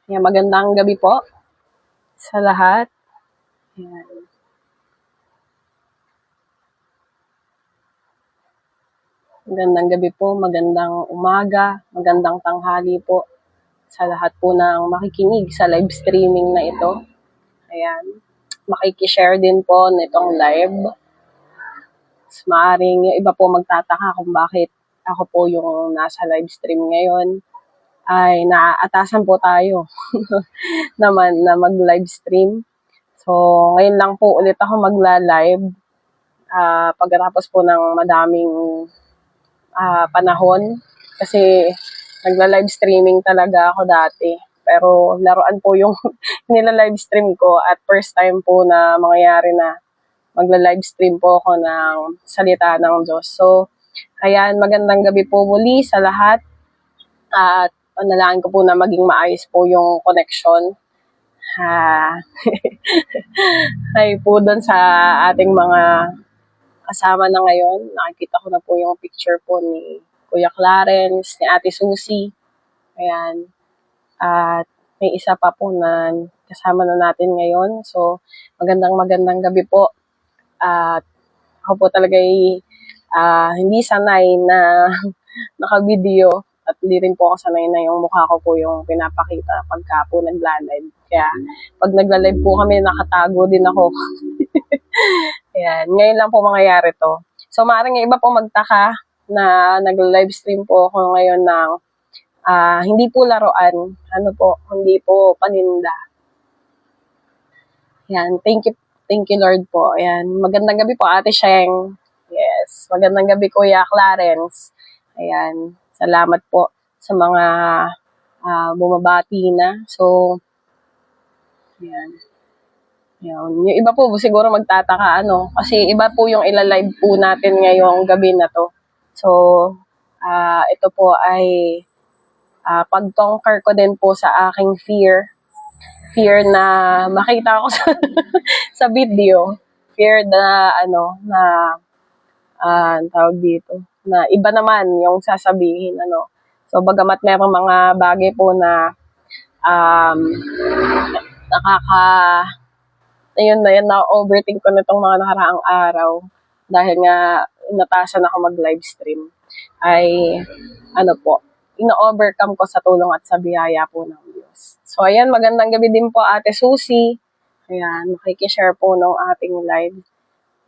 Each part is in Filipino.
Ayan, magandang gabi po sa lahat. Ayan. Magandang gabi po, magandang umaga, magandang tanghali po sa lahat po ng makikinig sa live streaming na ito. Ayan. Makikishare din po nitong live. Maaring yung iba po magtataka kung bakit ako po yung nasa live stream ngayon. Ay naaatasan po tayo naman na mag-live stream. So, ngayon lang po ulit ako magla-live pagkatapos po ng madaming panahon. Kasi nagla-live streaming talaga ako dati. Pero laruan po yung nila-live stream ko at first time po na mangyayari na magla-live stream po ako ng salita ng Diyos. So, ayan, magandang gabi po muli sa lahat. At panalangin ko po na maging maayos po yung connection. Ay po doon sa ating mga kasama na ngayon. Nakikita ko na po yung picture po ni Kuya Clarence, ni Ate Susie. Ayan. At may isa pa po na kasama na natin ngayon. So, magandang gabi po. At ako po talaga hindi sanay na naka-video. At hindi rin po ako sanay na yung mukha ko po yung pinapakita pagka po nagla-live. Kaya pag nagla-live po kami, nakatago din ako. Ayan, ngayon lang po mangyayari to. So, maaaring iba po magtaka na nag-live stream po ako ngayon ng hindi po laruan. Ano po, hindi po paninda. Ayan, thank you Lord po. Ayan, magandang gabi po Ate Sheng. Yes, magandang gabi Kuya Clarence. Ayan, salamat po sa mga bumabati na. So, ayan. Yung iba po siguro magtataka kasi iba po yung ilalive po natin ngayong gabi na to. So, ito po ay pag-conquer ko din po sa aking fear na makita ko sa video, fear na tawag dito, na iba naman yung sasabihin So, bagamat merong mga bagay po na na-overthink ko nitong mga nakaraang araw dahil nga inatasan ako mag-live stream ay ino-overcome ko sa tulong at sa biyaya po ng Diyos. So ayan, magandang gabi din po Ate Susie. Ayan, makikishare po ng ating live.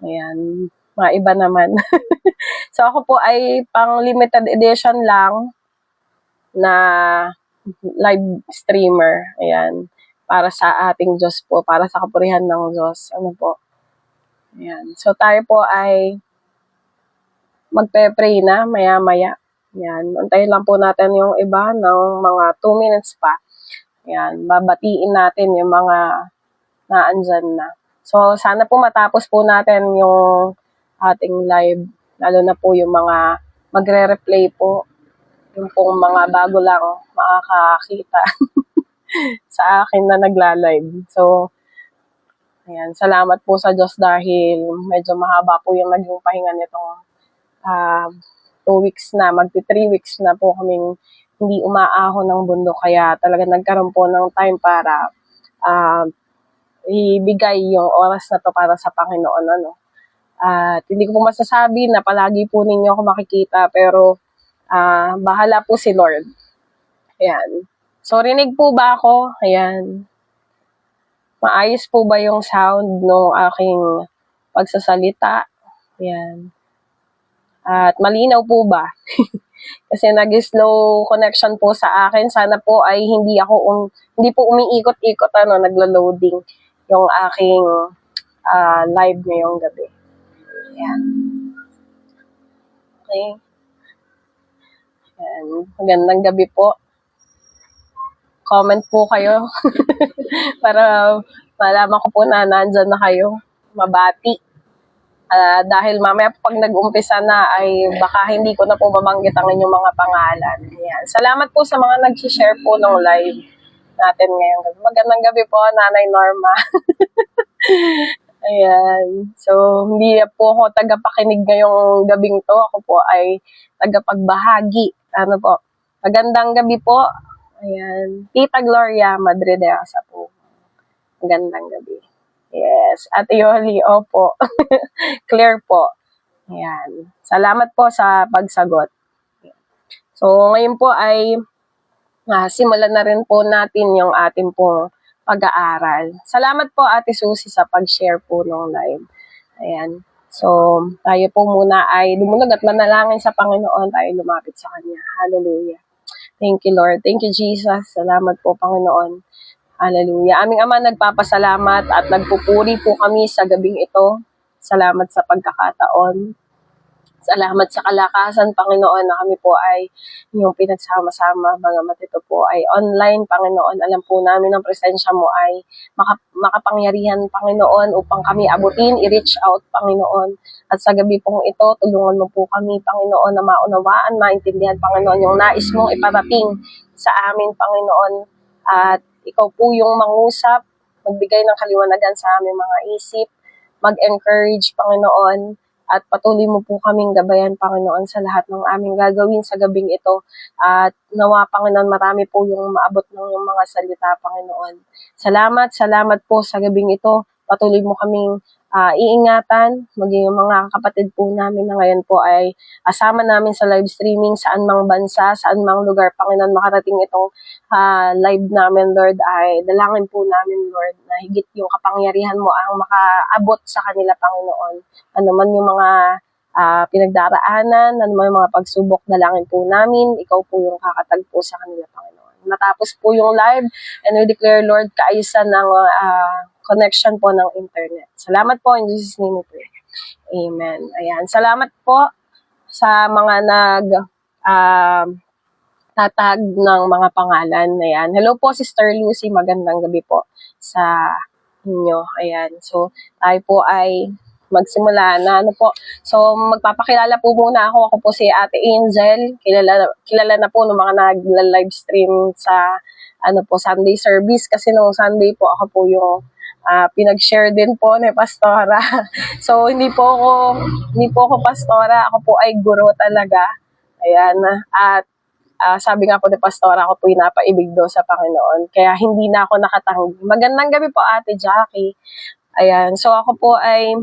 Ayan, mga iba naman. So ako po ay pang limited edition lang na live streamer. Ayan, para sa ating Diyos po, para sa kapurihan ng Diyos. Ayan. So, tayo po ay magpe-pray na maya-maya. Ayan. Antayin lang po natin yung iba ng mga 2 minutes pa. Ayan. Babatiin natin yung mga naandyan na. So, sana po matapos po natin yung ating live. Lalo na po yung mga magre-replay po. Yung pong mga bago lang makakakita sa akin na nagla-live. So, ayan, salamat po sa Diyos dahil medyo mahaba po yung naging pahinga nitong 2 weeks na, magti 3 weeks na po kaming hindi umaahon ng bundok. Kaya talaga nagkaroon po ng time para ibigay yung oras na to para sa Panginoon. At hindi ko po masasabi na palagi po ninyo ako makikita, pero bahala po si Lord. Ayan. So, rinig po ba ako? Ayan. Maayos po ba yung sound ng aking pagsasalita? Ayan. At malinaw po ba? Kasi nag-slow connection po sa akin. Sana po ay hindi po umiikot-ikot, naglo-loading yung aking live ngayong gabi. Ayan. Okay. Ayan. Magandang gabi po. Comment po kayo para malaman ko po na nandyan na kayo. Mabati. Dahil mamaya pag nag-umpisa na ay baka hindi ko na po mabanggit ang inyong mga pangalan. Ayan. Salamat po sa mga nag-share po ng live natin ngayong gabi. Magandang gabi po, Nanay Norma. Ayan. So, hindi po ako tagapakinig ngayong gabing to. Ako po ay tagapagbahagi. Magandang gabi po. Ayan. Tita Gloria Madridesa po. Magandang gabi. Yes. Ate Yoli, opo. Clear po. Ayan. Salamat po sa pagsagot. So, ngayon po ay simulan na rin po natin yung ating pong pag-aaral. Salamat po Ate Susie sa pag-share po ng live. Ayan. So, tayo po muna ay lumunog at manalangin sa Panginoon. Tayo lumapit sa Kanya. Hallelujah. Thank you, Lord. Thank you, Jesus. Salamat po, Panginoon. Hallelujah. Aming Ama, nagpapasalamat at nagpupuri po kami sa gabing ito. Salamat sa pagkakataon. Salamat sa kalakasan, Panginoon, na kami po ay yung pinagsama-sama, mga matito po ay online, Panginoon. Alam po namin ang presensya mo ay makapangyarihan, Panginoon, upang kami abutin, i-reach out, Panginoon. At sa gabi pong ito, tulungan mo po kami, Panginoon, na maunawaan, maintindihan, Panginoon, yung nais mong iparating sa amin, Panginoon. At ikaw po yung mangusap, magbigay ng kaliwanagan sa aming mga isip, mag-encourage, Panginoon, at patuloy mo po kaming gabayan, Panginoon, sa lahat ng aming gagawin sa gabing ito. At nawa, Panginoon, marami po yung maabot ng yung mga salita, Panginoon. Salamat po sa gabing ito. Patuloy mo kaming iingatan, maging yung mga kapatid po namin na ngayon po ay asama namin sa live streaming, saan mang bansa, saan mang lugar, Panginoon, makarating itong live namin, Lord, ay dalangin po namin, Lord, na higit yung kapangyarihan mo ang makaabot sa kanila, Panginoon. Ano man yung mga pinagdaraanan, ano man yung mga pagsubok, dalangin po namin, ikaw po yung kakatagpo sa kanila, Panginoon. Matapos po yung live, and we declare, Lord, kaayusan ng connection po ng internet. Salamat po, in Jesus' name we pray. Amen. Ayan. Salamat po sa mga tatag ng mga pangalan. Ayan. Hello po, Sister Lucy. Magandang gabi po sa inyo. Ayan. So, tayo po ay magsimula na ano po. So, magpapakilala po muna ako. Ako po si Ate Angel. Kilala na po ng mga nag-live stream sa Sunday service. Kasi nung Sunday po, ako po yung pinag-share din po ni Pastora. So, hindi po ako pastora. Ako po ay guro talaga. Ayan. At sabi nga po ni Pastora, ako po yung napaibig do sa Panginoon. Kaya hindi na ako nakatanggi. Magandang gabi po, Ate Jackie. Ayan. So, ako po ay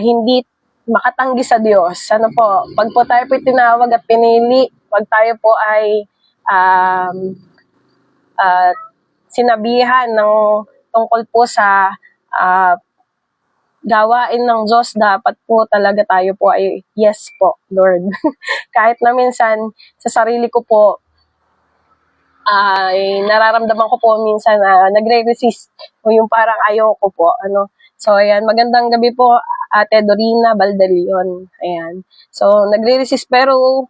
hindi makatanggi sa Diyos. Ano po, pag po tayo po tinawag at pinili, pag tayo po ay sinabihan ng tungkol po sa gawain ng Diyos, dapat po talaga tayo po ay yes po, Lord. Kahit na minsan sa sarili ko po ay nararamdaman ko po minsan nagre-resist o yung parang ayoko po. So, ayan, magandang gabi po, Ate Dorina Baldalion. Ayan. So, nagre-resist pero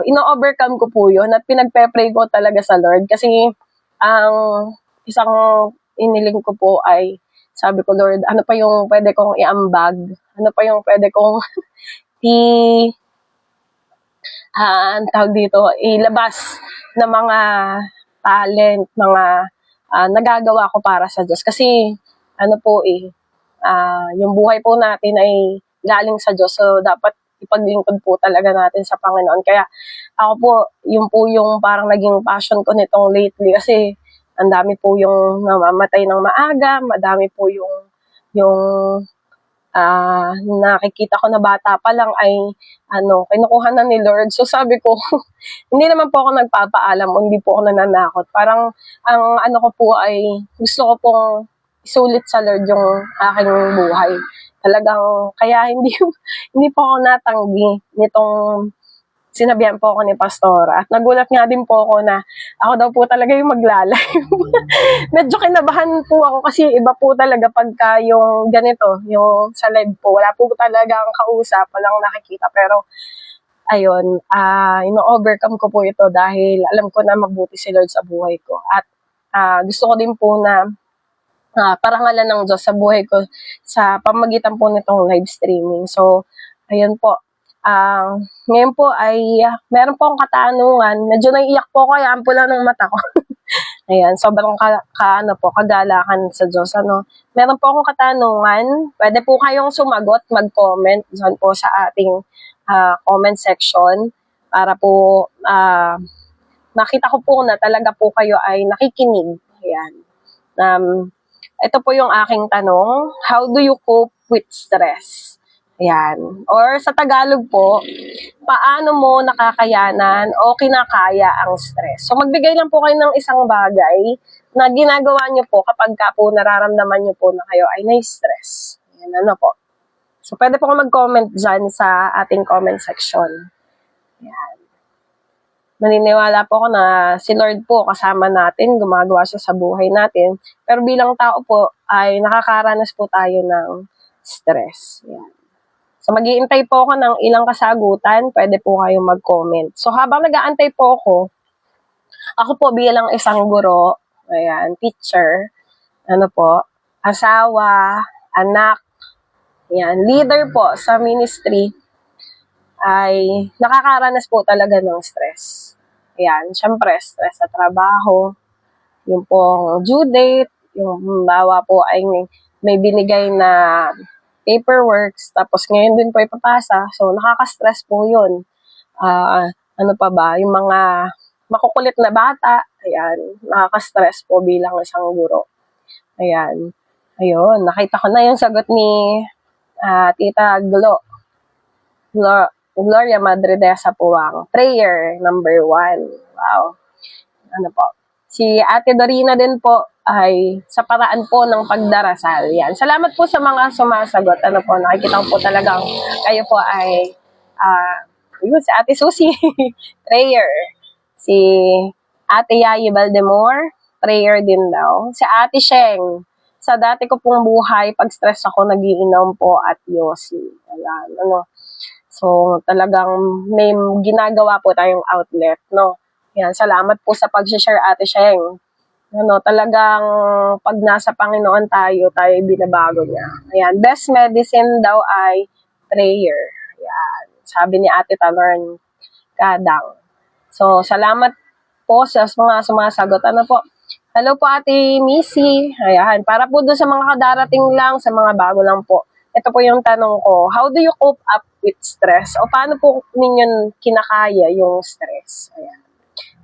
ino-overcome ko po yun at pinagpe-pray ko talaga sa Lord kasi ang isang iniling ko po ay sabi ko, Lord, ano pa yung pwede kong iambag? Ano pa yung pwede kong ilabas na mga talent, mga nagagawa ko para sa Diyos. Kasi, yung buhay po natin ay galing sa Diyos. So, dapat ipaglingkod po talaga natin sa Panginoon. Kaya, ako po yung parang naging passion ko nitong lately. Kasi, ang dami po yung namamatay ng maaga, madami po yung nakikita ko na bata pa lang ay kinukuha na ni Lord. So sabi ko, hindi naman po ako nagpapaalam o hindi po ako nananakot. Parang ang ko po ay gusto ko pong isulit sa Lord yung aking buhay. Talagang kaya hindi po ako natanggi nitong sinabihan po ako ni Pastora. At nagulat nga din po ako na ako daw po talaga yung maglalive. Medyo kinabahan po ako kasi iba po talaga pagka yung ganito, yung sa live po. Wala po talaga ang kausap, walang nakikita. Pero, ayun, ino-overcome ko po ito dahil alam ko na mabuti si Lord sa buhay ko. At gusto ko din po na parangalan ng Diyos sa buhay ko sa pamagitan po nitong live streaming. So, ayun po. Ngayon po ay meron po akong katanungan. Medyo naiiyak po ako, kaya ampo lang ng mata ko. Ayan, sobrang kagalakan sa Diyos. Meron po akong katanungan. Pwede po kayong sumagot, mag-comment dyan po sa ating comment section para po nakita ko po na talaga po kayo ay nakikinig. Ayan. Ito po yung aking tanong, how do you cope with stress? Ayan. Or sa Tagalog po, paano mo nakakayanan o kinakaya ang stress? So, magbigay lang po kayo ng isang bagay na ginagawa nyo po kapag ka po nararamdaman nyo po na kayo ay na-stress. Ayan, ano po. So, pwede po kayo mag-comment dyan sa ating comment section. Ayan. Naniniwala po ako na si Lord po kasama natin, gumagawa siya sa buhay natin. Pero bilang tao po, ay nakakaranas po tayo ng stress. Ayan. So, mag-iintay po ako ng ilang kasagutan. Pwede po kayong mag-comment. So, habang nag-aantay po ako po bilang isang guro, ayan, teacher, ano po, asawa, anak, ayan, leader po sa ministry, ay nakakaranas po talaga ng stress. Ayan, syempre, stress sa trabaho, yung pong due date, yung bawa po ay may binigay na paperworks, tapos ngayon din po ipapasa. So, nakaka-stress po yun. Ano pa ba? Yung mga makukulit na bata, ayan, nakaka-stress po bilang isang guro. Ayan. Ayun, nakita ko na yung sagot ni Tita Gloria Madridesa Puwang. Prayer, number 1. Wow. Ano po? Si Ate Dorina din po ay sa paraan po ng pagdarasal. Yan. Salamat po sa mga sumasagot. Ano po, nakikita ko po talagang kayo po ay yun, si Ate Susie, prayer. Si Ate Yayi Baldemore, prayer din daw. Si Ate Sheng, sa dati ko pong buhay, pag stress ako, nagiinom po at yosi. Ayan, ano. So, talagang may ginagawa po tayong outlet, no? Yan, salamat po sa pag-share, Ate Sheng. Ano, talagang pag nasa Panginoon tayo binabago niya. Ayan, best medicine daw ay prayer. Ayan, sabi ni Ate Talorn Kadang. So, salamat po sa mga sumasagot. Ano po? Hello po, Ate Missy. Ayan, para po doon sa mga kadarating lang, sa mga bago lang po. Ito po yung tanong ko, how do you cope up with stress? O paano po ninyo kinakaya yung stress? Ayan.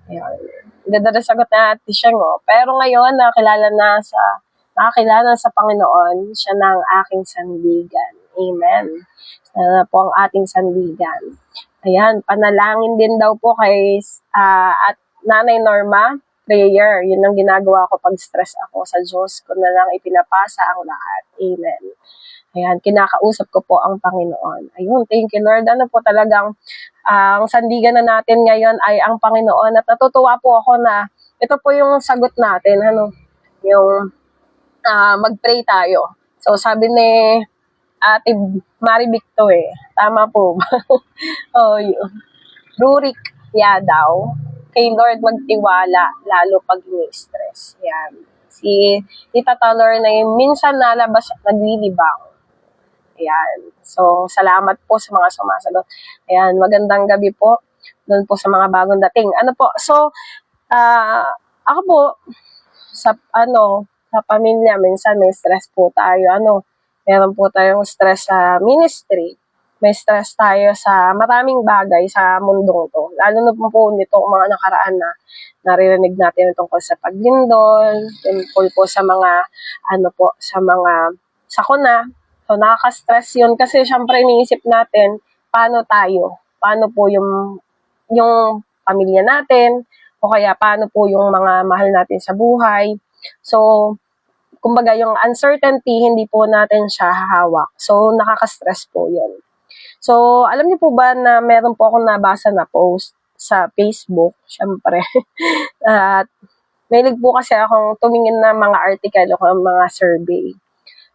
Ayan. Ganda na sagot na Ate Sheng, oh. Pero ngayon, nakakilala sa Panginoon, siya na ang aking sandigan. Amen. Siya na po ang ating sandigan. Ayan, panalangin din daw po kay at Nanay Norma, prayer. Yun ang ginagawa ko pag stress ako sa Diyos ko na lang ipinapasa ang lahat. Amen. Ayan, kinakausap ko po ang Panginoon. Ayun, thank you Lord. Ano po talagang ang sandigan na natin ngayon ay ang Panginoon. At natutuwa po ako na ito po yung sagot natin, yung mag-pray tayo. So sabi ni Ate Mari Victo tama po ba? Rurik Yadaw, kay Lord magtiwala, lalo pag ini-stress. Yan. Si Tita Talor na minsan nalabas at naglilibang. Ayan. So, salamat po sa mga sumasagot. Ayan, magandang gabi po doon po sa mga bagong dating. Ano po? So, ako po, sa pamilya, minsan may stress po tayo. Meron po tayong stress sa ministry. May stress tayo sa maraming bagay sa mundong to. Lalo na po nito mga nakaraan na naririnig natin tungkol sa paglindol, tungkol po sa mga, sakuna. So, nakaka-stress yun kasi syempre iniisip natin paano po yung pamilya natin, o kaya paano po yung mga mahal natin sa buhay. So, kumbaga yung uncertainty, hindi po natin siya hahawak. So, nakaka-stress po yun. So, alam niyo po ba na meron po akong nabasa na post sa Facebook, syempre. At mahilig po kasi akong tumingin na mga article o mga survey.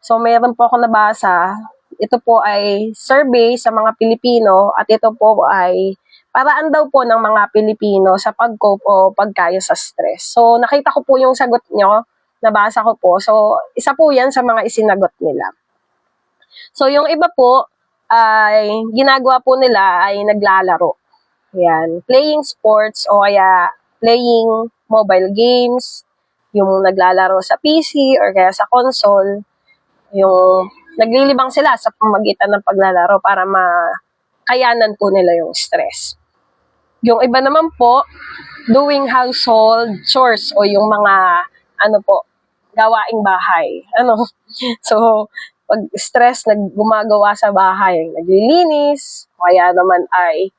So, mayroon po ako nabasa. Ito po ay survey sa mga Pilipino at ito po ay paraan daw po ng mga Pilipino sa pag-cope o pagkaya sa stress. So, nakita ko po yung sagot nyo, nabasa ko po. So, isa po yan sa mga isinagot nila. So, yung iba po ay ginagawa po nila ay naglalaro. Yan. Playing sports o kaya playing mobile games, yung naglalaro sa PC or kaya sa console. Yung naglilibang sila sa pamagitan ng paglalaro para makayanan po nila yung stress. Yung iba naman po, doing household chores o yung mga gawaing bahay. So, pag stress, gumagawa sa bahay, naglilinis, kaya naman ay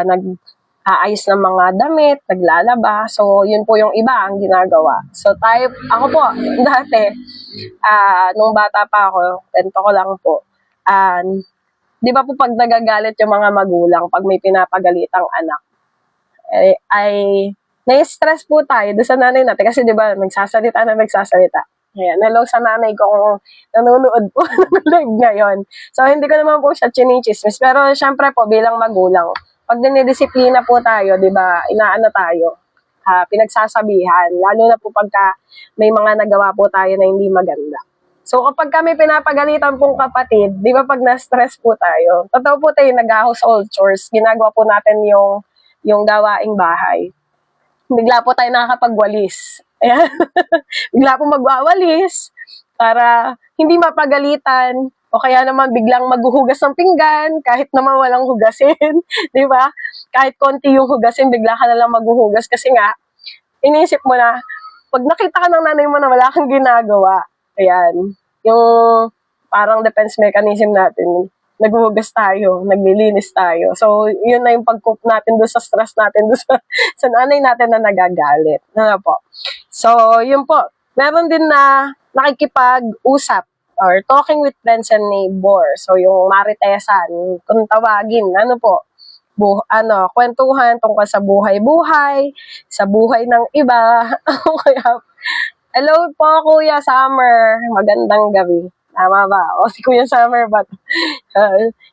nag-aayos ng mga damit, naglalaba. So, yun po yung iba ang ginagawa. So, ako po, dati, nung bata pa ako, kwento ko lang po, di ba po pag nagagalit yung mga magulang, pag may pinapagalitang anak, ay nai-stress po tayo doon sa nanay natin kasi 'di ba nagsasalita. Ayan, hello sa nanay ko kung nanonood po ng live ngayon. So hindi ko naman po siya chinichismis, pero syempre po bilang magulang, pag dinidisiplina po tayo, 'di ba, inaano tayo, pinagsasabihan, lalo na po pagka may mga nagawa po tayo na hindi maganda. So kapag kami pinapagalitan pong kapatid, 'di ba pag na-stress po tayo, totoo po tayo nag-household chores, ginagawa po natin yung gawaing bahay. Bigla po tayo nakakapagwalis. Ayan. Bigla po magwawalis para hindi mapagalitan o kaya naman biglang maghuhugas ng pinggan kahit naman walang hugasin. Di ba? Kahit konti yung hugasin, bigla ka na lang maghuhugas kasi nga, iniisip mo na, pag nakita ka ng nanay mo na wala kang ginagawa, ayan, yung parang defense mechanism natin, naghuhugas tayo, naglilinis tayo. So, yun na yung pag-cope natin doon sa stress natin, doon sa nanay natin na nagagalit. Po? So, yun po. Meron din na nakikipag-usap or talking with friends and neighbors. So, yung maritesan, kung tawagin, kwentuhan tungkol sa buhay-buhay, sa buhay ng iba. Kaya, hello po, Kuya Summer. Magandang gabi. Tama ba? O si Kuya Summer ba?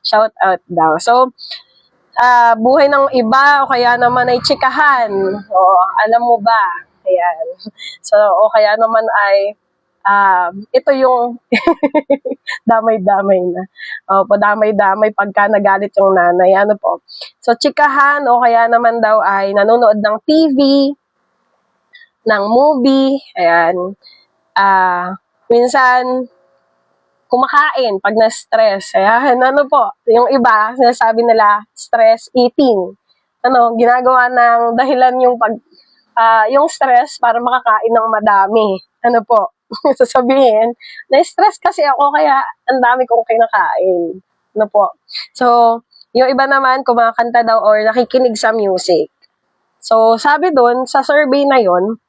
Shout out daw. So, buhay ng iba o kaya naman ay chikahan. O, alam mo ba? Ayan. So, o kaya naman ay ito yung damay-damay na. O, padamay-damay pagka nagalit yung nanay. Po? So, chikahan o kaya naman daw ay nanonood ng TV, ng movie. Ayan. Minsan, kumakain pag na-stress. Ayan, po, yung iba, sinasabi nila, stress eating. Ginagawa ng dahilan yung stress para makakain ng madami. Po, sasabihin, na-stress kasi ako kaya ang dami kong kinakain. Po. So, yung iba naman, kumakanta daw or nakikinig sa music. So, sabi doon, sa survey na yon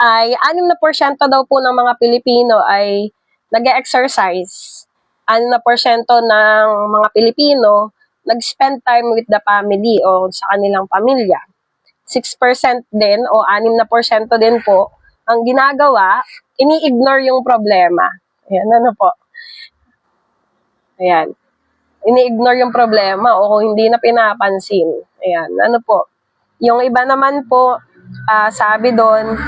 ay 6% daw po ng mga Pilipino ay nag-exercise. 6% ng mga Pilipino nag-spend time with the family o sa kanilang pamilya. 6% din o 6% din po ang ginagawa, ini-ignore yung problema. Ayan, po. Ayan. Ini-ignore yung problema o kung hindi na pinapansin. Ayan, po. Yung iba naman po, sabi doon,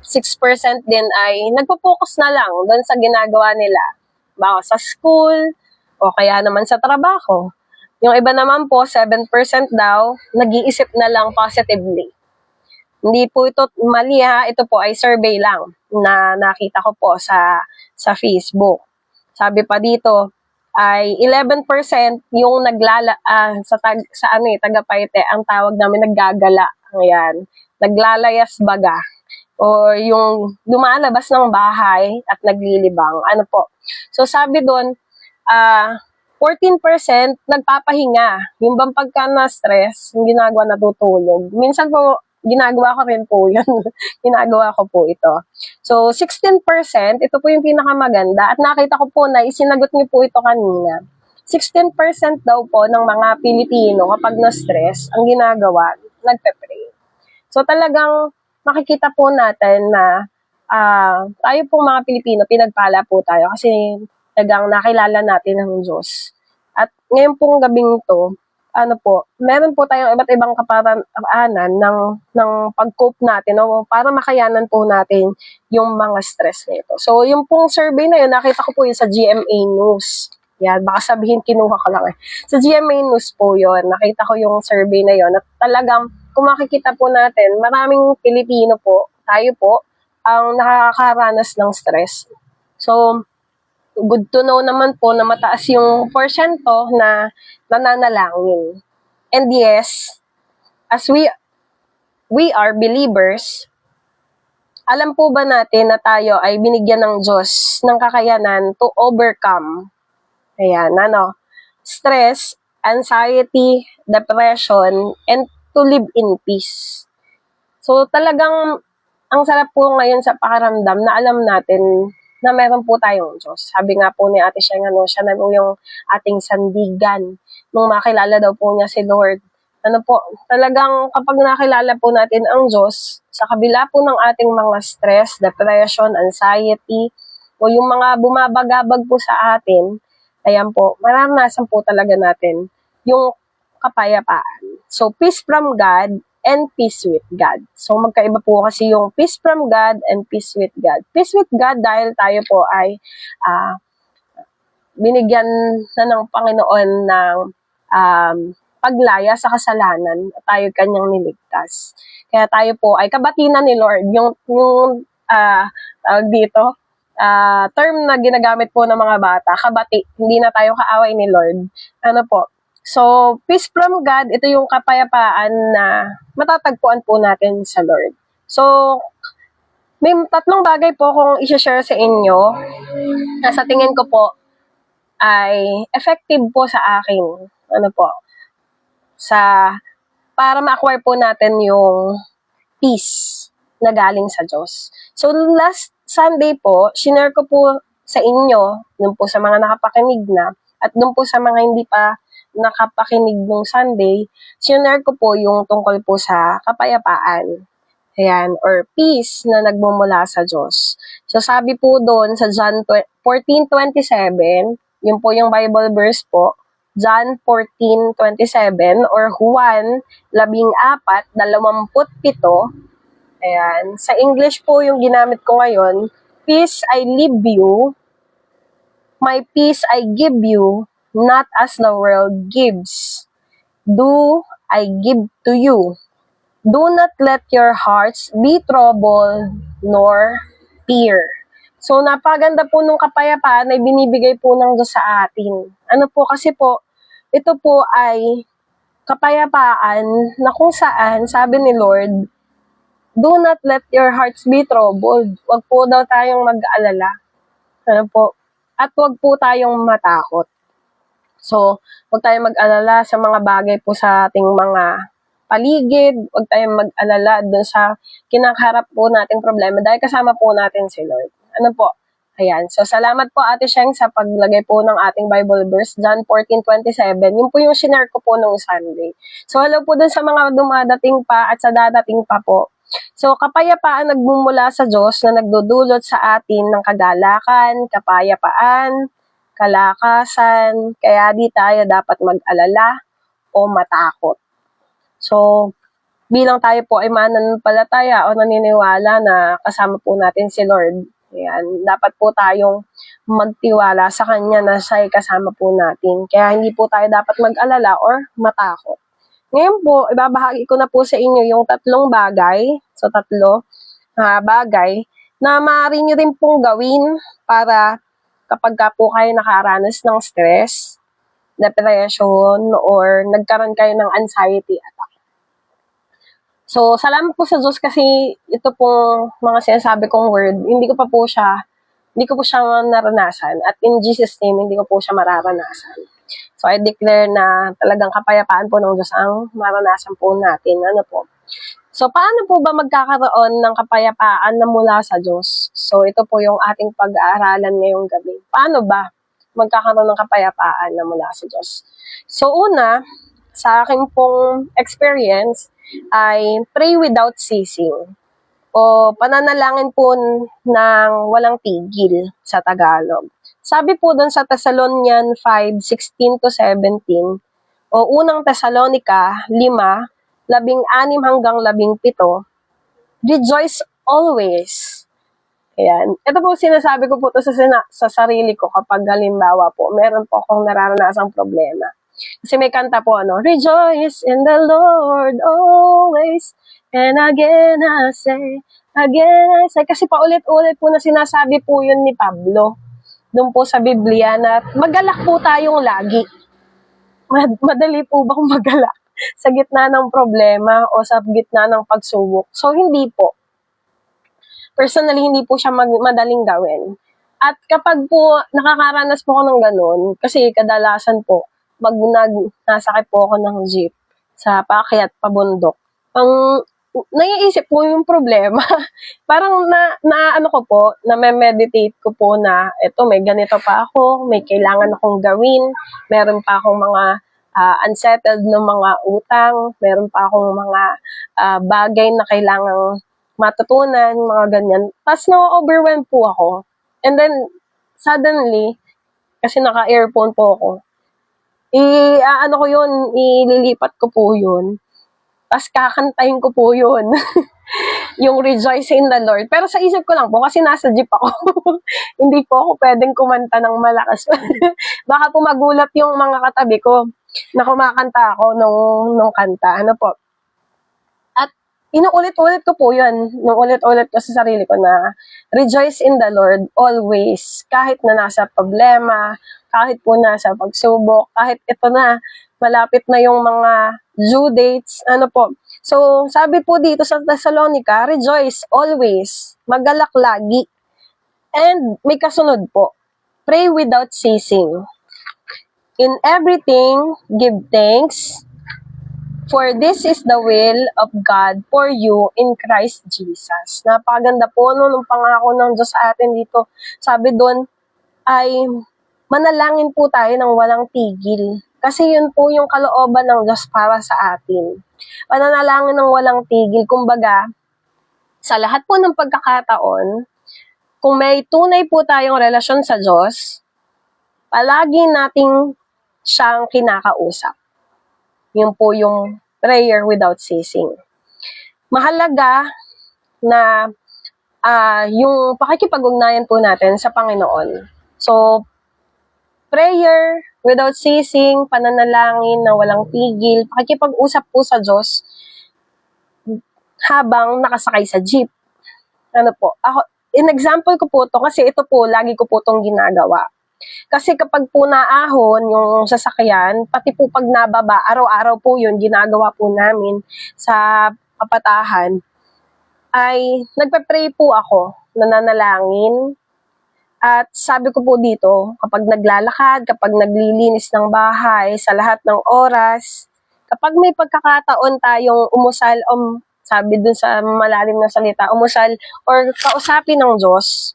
6% din ay nagpo-focus na lang doon sa ginagawa nila. Baka sa school o kaya naman sa trabaho. Yung iba naman po, 7% daw, nag-iisip na lang positively. Hindi po ito mali ha, ito po ay survey lang na nakita ko po sa Facebook. Sabi pa dito, ay 11% yung Tagapayte, ang tawag namin naggagala. Ayan, naglalayas baga o yung lumalabas ng bahay at naglilibang. Po. So sabi doon, 14% nagpapahinga. Yung bang pagka na-stress, yung ginagawa natutulog. Minsan po, ginagawa ko rin po yun. Ginagawa ko po ito. So, 16%, ito po yung pinakamaganda. At nakita ko po na isinagot niyo po ito kanina. 16% daw po ng mga Pilipino kapag na-stress, ang ginagawa, nagpe-pray. So, talagang makikita po natin na tayo po mga Pilipino, pinagpala po tayo kasi talagang nakilala natin ng Diyos. At ngayon pong gabing to, meron po tayong iba't ibang kaparaanan ng pag-cope natin o para makayanan po natin yung mga stress nito. So, yung pong survey na yun, nakita ko po yun sa GMA News. Yan, baka sabihin kinuha ko lang eh. Sa GMA News po yun, nakita ko yung survey na yun at talagang kung makikita po natin, maraming Pilipino po, tayo po, ang nakakaranas ng stress. So, good to know naman po na mataas yung porsyento na nananalangin. And yes, as we we are believers, alam po ba natin na tayo ay binigyan ng Diyos ng kakayanan to overcome, stress, anxiety, depression, and to live in peace. So talagang ang sarap po ngayon sa pakiramdam na alam natin na meron po tayong Diyos. Sabi nga po ni Ate Sheng, siya na po yung ating sandigan nung makilala daw po niya si Lord. Talagang kapag nakilala po natin ang Diyos, sa kabila po ng ating mga stress, depression, anxiety, o yung mga bumabagabag po sa atin, ayan po, maranasan po talaga natin yung kapayapaan. So, peace from God and peace with God. So, magkaiba po kasi yung peace from God and peace with God. Peace with God dahil tayo po ay binigyan na ng Panginoon ng paglaya sa kasalanan at tayo kanyang niligtas. Kaya tayo po ay kabatinan ni Lord. Yung term na ginagamit po ng mga bata, kabati, hindi na tayo kaaway ni Lord. So, peace from God, ito yung kapayapaan na matatagpuan po natin sa Lord. So, may tatlong bagay po kung i-share sa inyo na sa tingin ko po ay effective po sa akin. Para ma-acquire po natin yung peace na galing sa Diyos. So, last Sunday po, shinare ko po sa inyo, dun po sa mga nakapakinig na, at dun po sa mga hindi pa nakapakinig nung Sunday, shinare ko po yung tungkol po sa kapayapaan. Ayan, or peace na nagmumula sa Diyos. So, sabi po doon sa John 14:27, yun po yung Bible verse po, John 14:27 or Juan 14:27. Ayan. Sa English po yung ginamit ko ngayon, peace I leave you, my peace I give you, not as the world gives. Do I give to you. Do not let your hearts be troubled nor fear. So, napaganda po nung kapayapaan ay binibigay po ng Diyos sa atin. Kasi po, ito po ay kapayapaan na kung saan, sabi ni Lord, do not let your hearts be troubled. Huwag po daw tayong mag-alala. At huwag po tayong matakot. So, huwag tayong mag-alala sa mga bagay po sa ating mga paligid. Huwag tayong mag-alala dun sa kinakaharap po nating problema dahil kasama po natin si Lord. Ayan. So, salamat po Ate Sheng sa paglagay po ng ating Bible verse, John 14:27. Yun po yung shinare ko po nung Sunday. So, hello po dun sa mga dumadating pa at sa dadating pa po. So, kapayapaan nagmumula sa Diyos na nagdudulot sa atin ng kagalakan, kapayapaan, kalakasan, kaya di tayo dapat mag-alala o matakot. So, bilang tayo po ay mananampalataya o naniniwala na kasama po natin si Lord, ayan, dapat po tayong magtiwala sa Kanya na siya'y kasama po natin. Kaya hindi po tayo dapat mag-alala or matakot. Ngayon po, ibabahagi ko na po sa inyo yung tatlong bagay, bagay na maaari nyo rin pong gawin para kapag ka po kayo nakaranas ng stress, depression, or nagkaroon kayo ng anxiety attack. So, salamat po sa Diyos kasi ito pong mga sinasabi kong word, hindi ko po siya naranasan. At in Jesus' name, hindi ko po siya mararanasan. So, I declare na talagang kapayapaan po ng Diyos ang maranasan po natin. So, paano po ba magkakaroon ng kapayapaan na mula sa Diyos? So, ito po yung ating pag-aaralan ngayong gabi. Paano ba magkakaroon ng kapayapaan na mula sa Diyos? So, una, sa aking pong experience, ay pray without ceasing. O pananalangin po ng walang tigil sa Tagalog. Sabi po doon sa Thessalonians 5:16-17, o unang Thessalonica 5:16-17, rejoice always. Ayan. Ito po sinasabi ko po to sa sarili ko kapag halimbawa po, meron po akong nararanasang problema. Kasi may kanta po, rejoice in the Lord always, and again I say, kasi paulit-ulit po na sinasabi po yun ni Pablo, doon po sa Biblia, na magalak po tayong lagi. Madali po bang magalak? sa gitna ng problema o sa gitna ng pagsubok. So, hindi po. Personally, hindi po siya madaling gawin. At kapag po nakakaranas po ako ng ganun, kasi kadalasan po, pag nasakay po ako ng jeep sa paakyat pabundok, ang naiisip po yung problema. Parang ano ko po, na-meditate ko po na eto, may ganito pa ako, may kailangan akong gawin, meron pa akong mga unsettled na mga utang, meron pa akong mga bagay na kailangang matutunan, mga ganyan. Tapos na-overwhelm po ako. And then, suddenly, kasi naka-earphone po ako, ano ko yun, ililipat ko po yun. Tapos kakantahin ko po yun. Yung Rejoice in the Lord. Pero sa isip ko lang po, kasi nasa jeep ako. Hindi po ako pwedeng kumanta ng malakas. Baka po magulat yung mga katabi ko na kumakanta ako nung kanta. Ano po? At inuulit-ulit ko po yun. Nung ulit-ulit ko sa sarili ko na rejoice in the Lord always. Kahit na nasa problema, kahit po nasa pagsubok, kahit ito na, malapit na yung mga due dates, ano po. So, sabi po dito sa Thessalonica, rejoice always, magalak lagi. And may kasunod po, pray without ceasing. In everything, give thanks, for this is the will of God for you in Christ Jesus. Napakaganda po nung pangako ng Diyos sa atin dito. Sabi doon ay manalangin po tayo ng walang tigil. Kasi yun po yung kalooban ng Diyos para sa atin. Pananalangin ng walang tigil. Kumbaga, sa lahat po ng pagkakataon, kung may tunay po tayong relasyon sa Diyos, palagi nating siyang kinakausap. Yun po yung prayer without ceasing. Mahalaga na yung pakikipag-ugnayan po natin sa Panginoon. So, prayer without ceasing, pananalangin na walang tigil, pakikipag-usap po sa Diyos habang nakasakay sa jeep. Ano po? In example ko po to kasi ito po, lagi ko po itong ginagawa. Kasi kapag po naahon yung sasakyan, pati po pag nababa, araw-araw po yun, ginagawa po namin sa kapatahan, ay nagpe-pray po ako, nananalangin. At sabi ko po dito, kapag naglalakad, kapag naglilinis ng bahay, sa lahat ng oras, kapag may pagkakataon tayong umusal, sabi dun sa malalim na salita, umusal or kausapin ng Diyos,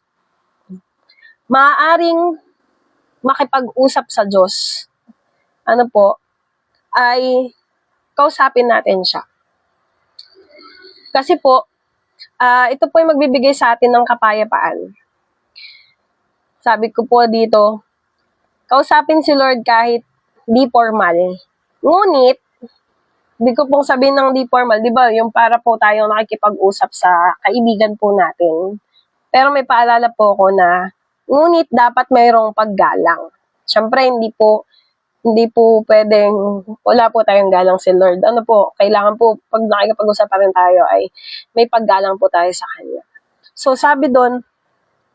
maaaring makipag-usap sa Diyos, ano po, ay kausapin natin siya. Kasi po, ito po yung magbibigay sa atin ng kapayapaan. Sabi ko po dito, kausapin si Lord kahit di formal. Ngunit, di ko pong sabihin ng di formal, di ba, yung para po tayong nakikipag-usap sa kaibigan po natin. Pero may paalala po ako na, ngunit dapat mayroong paggalang. Siyempre, hindi po pwedeng, wala po tayong galang si Lord. Ano po, kailangan po, pag nakikipag-usap pa rin tayo, ay may paggalang po tayo sa Kanya. So, sabi doon,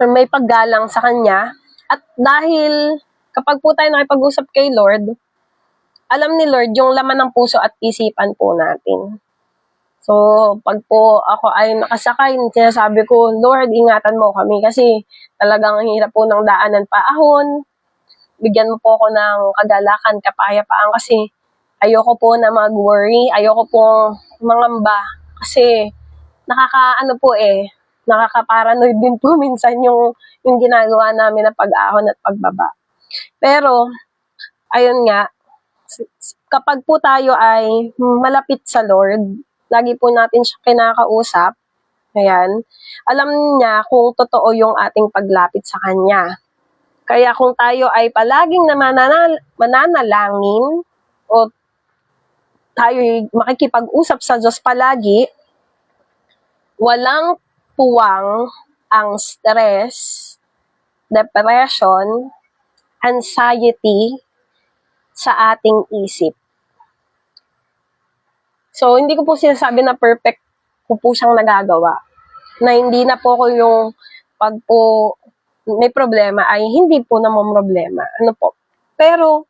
may paggalang sa Kanya, at dahil kapag po tayo nakipag-usap kay Lord, alam ni Lord yung laman ng puso at isipan po natin. So, pag po ako ay nakasakay, sinasabi ko, Lord, ingatan mo kami kasi talagang hirap po ng daanan paahon. Bigyan mo po ako ng kagalakan, kapayapaan kasi ayoko po na mag-worry, ayoko po mangamba kasi nakaka-paranoid din po minsan yung ginagawa namin na pag-ahon at pagbaba. Pero, ayun nga, kapag po tayo ay malapit sa Lord, lagi po natin siya kinakausap, ayan, alam niya kung totoo yung ating paglapit sa Kanya. Kaya kung tayo ay palaging mananalangin o tayo ay makikipag-usap sa Diyos palagi, walang puwang ang stress, depression, anxiety sa ating isip. So, hindi ko po sinasabi na perfect ko po siyang nagagawa. Na hindi na po ko yung pag po may problema ay hindi po naman problema. Ano po? Pero,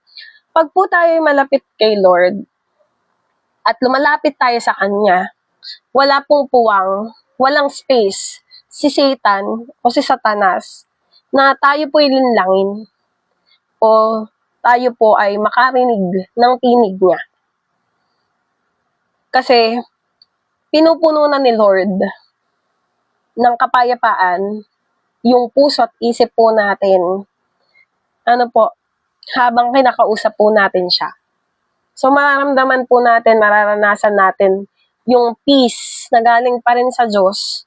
pag po tayo malapit kay Lord, at lumalapit tayo sa Kanya, wala pong puwang, walang space si Satan o si Satanas na tayo po ilinlangin o tayo po ay makarinig ng tinig niya. Kasi pinupuno na ni Lord ng kapayapaan yung puso at isip po natin, habang kinakausap po natin siya. So, mararamdaman po natin, mararanasan natin yung peace na galing pa rin sa Diyos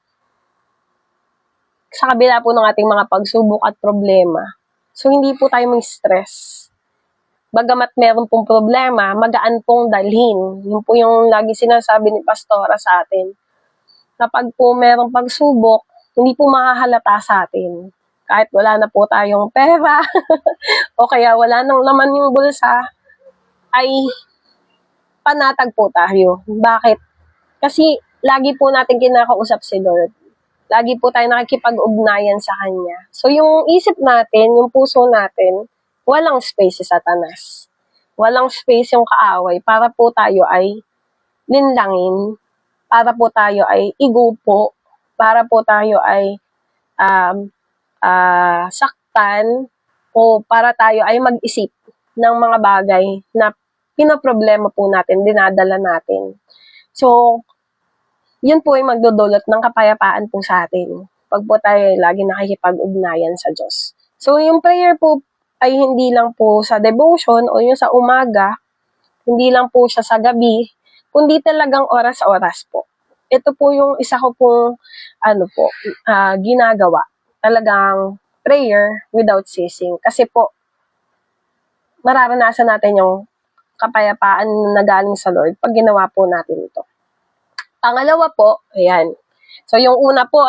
sa kabila po ng ating mga pagsubok at problema. So, hindi po tayo may stress. Bagamat meron pong problema, magaan pong dalhin. Yun po yung lagi sinasabi ni Pastora sa atin. Kapag po merong pagsubok, hindi po makahalata sa atin. Kahit wala na po tayong pera, o kaya wala nang laman yung bulsa, ay panatag po tayo. Bakit? Kasi lagi po natin kinakausap si Lord. Lagi po tayo nakikipag-ugnayan sa Kanya. So yung isip natin, yung puso natin, walang space si Satanas. Walang space yung kaaway para po tayo ay linlangin, para po tayo ay igupo, para po tayo ay saktan, o para tayo ay mag-isip ng mga bagay na pinoproblema po natin, dinadala natin. So, yun po ay magdudulot ng kapayapaan po sa atin pag po tayo ay lagi nakikipag-ugnayan sa Diyos. So, yung prayer po ay hindi lang po sa devotion o yung sa umaga, hindi lang po siya sa gabi, kundi talagang oras-oras po. Ito po yung isa ko pong ginagawa. Talagang prayer without ceasing. Kasi po, mararanasan natin yung kapayapaan na galing sa Lord pag ginawa po natin ito. Pangalawa po, ayan. So, yung una po,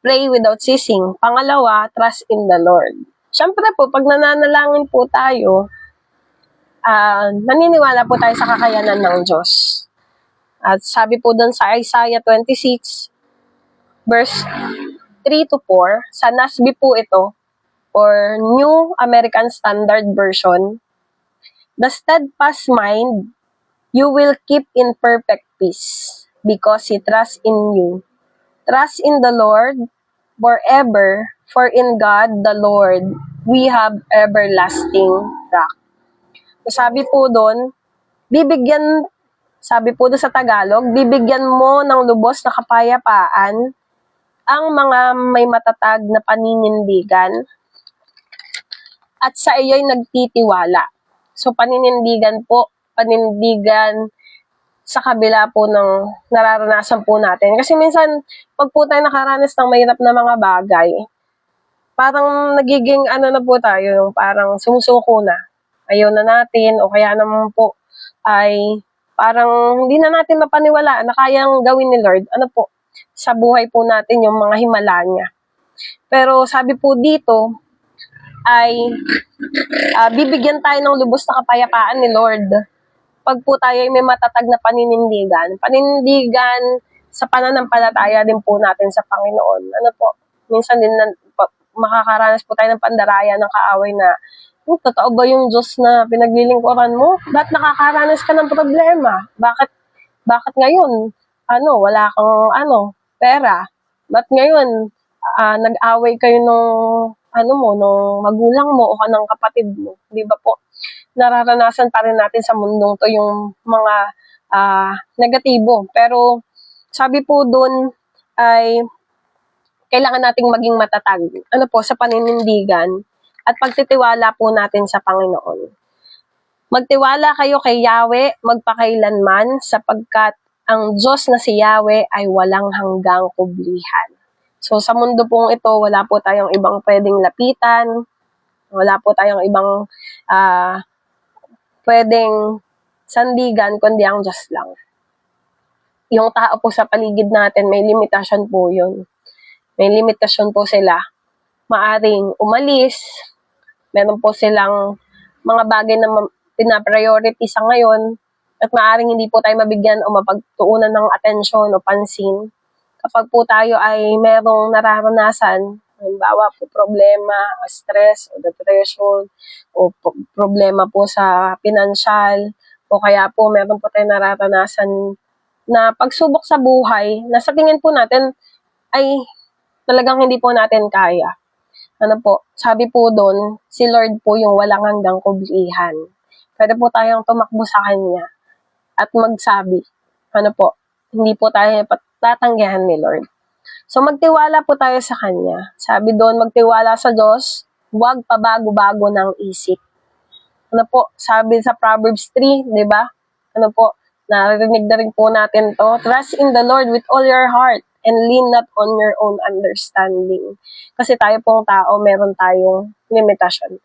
pray without ceasing. Pangalawa, trust in the Lord. Siyempre po, pag nananalangin po tayo, naniniwala po tayo sa kakayanan ng Diyos. At sabi po doon sa Isaiah 26, verse 3 to 4, sa NASB po ito, or New American Standard Version, the steadfast mind you will keep in perfect peace, because he trusts in you. Trust in the Lord forever, for in God the Lord we have everlasting rock. So sabi po doon, sabi po doon sa Tagalog, bibigyan mo ng lubos na kapayapaan ang mga may matatag na paninindigan at sa iyo'y nagtitiwala. So, panindigan sa kabila po ng nararanasan po natin. Kasi minsan, pag po tayo nakaranas ng mahirap na mga bagay, parang nagiging na po tayo, yung parang sumusuko na. Ayaw na natin, o kaya naman po ay parang hindi na natin mapaniwalaan na kayang gawin ni Lord, sa buhay po natin yung mga himala niya. Pero sabi po dito, ay bibigyan tayo ng lubos na kapayapaan ni Lord pag po tayo ay may matatag na paninindigan sa pananampalataya din po natin sa Panginoon. Minsan din makakaranas po tayo ng pandaraya ng kaaway na, totoo ba yung Diyos na pinaglilingkuran mo? Ba't nakakaranas ka ng problema? Bakit ngayon? Wala kang pera? Ba't ngayon nag-away kayo nung magulang mo o ng kapatid mo? Di ba po? Nararanasan pa rin natin sa mundong to yung mga negatibo. Pero sabi po doon ay kailangan nating maging matatag sa paninindigan at pagtitiwala po natin sa Panginoon. Magtiwala kayo kay Yahweh magpakailanman, sapagkat ang Diyos na si Yahweh ay walang hanggang kublihan. So sa mundo pong ito, wala po tayong ibang pwedeng lapitan, wala po tayong ibang pwedeng sandigan, kundi ang Diyos lang. Yung tao po sa paligid natin, may limitasyon po yun. May limitasyon po sila. Maaring umalis, meron po silang mga bagay na pinapriority sa ngayon, at maaring hindi po tayo mabigyan o mapagtuunan ng atensyon o pansin. Kapag po tayo ay merong nararanasan, halimbawa po problema, stress o depression, o problema po sa pinansyal, O kaya po meron po tayong nararanasan na pagsubok sa buhay na sa tingin po natin ay talagang hindi po natin kaya. Ano po, sabi po doon, si Lord po yung walang hanggang kublihan. Pwede po tayong tumakbo sa Kanya at magsabi, ano po, hindi po tayo tatanggihan ni Lord. So, magtiwala po tayo sa Kanya. Sabi doon, magtiwala sa Diyos, huwag pabago-bago ng isip. Ano po, sabi sa Proverbs 3, di ba? Ano po, narinig na rin po natin to. Trust in the Lord with all your heart and lean not on your own understanding. Kasi tayo pong tao, meron tayong limitasyon.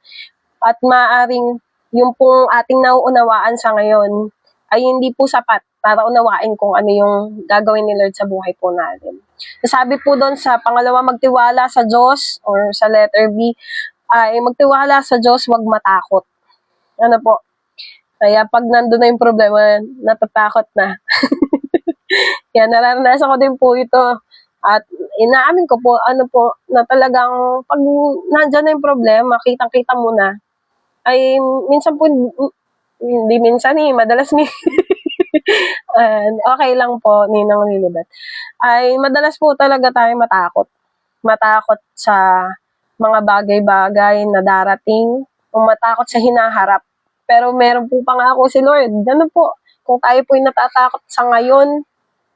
At maaring yung pong ating nauunawaan sa ngayon ay hindi po sapat para unawain kung ano yung gagawin ni Lord sa buhay po natin. Sabi po doon sa pangalawa, magtiwala sa Diyos, or sa letter B, ay magtiwala sa Diyos, huwag matakot. Ano po? Kaya pag nandun na yung problema, natatakot na. Kaya naranasan ko din po ito. At inaamin ko po, ano po, na talagang pag nandyan na yung problema, kitang-kita mo na, ay minsan po, hindi minsan madalas okay lang po, Ninang Lilibet. Ay madalas po talaga tayo matakot. Matakot sa mga bagay-bagay na darating, o matakot sa hinaharap. Pero meron po pangako si Lord. Ano po, kung tayo po natatakot sa ngayon,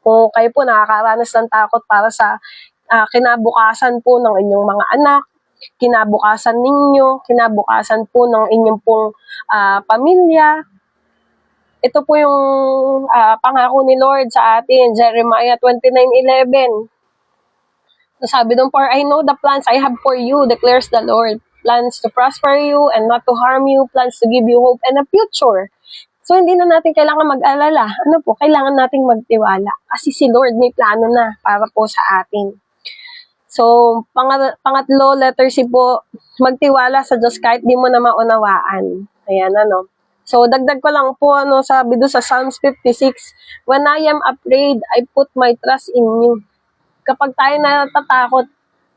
kung kayo po nakakaranas ng takot para sa kinabukasan po ng inyong mga anak, kinabukasan ninyo, kinabukasan po ng inyong pong pamilya, ito po yung pangako ni Lord sa atin, Jeremiah 29:11. Sabi doon, for I know the plans I have for you, declares the Lord. Plans to prosper you and not to harm you, plans to give you hope and a future. So, hindi na natin kailangan mag-alala. Ano po, kailangan nating magtiwala. Kasi si Lord may plano na para po sa atin. So, pangatlo, letter C po, magtiwala sa Diyos kahit di mo na maunawaan. Ayan, ano. So, dagdag ko lang po, sabi doon sa Psalms 56, when I am afraid, I put my trust in you. Kapag tayo natatakot,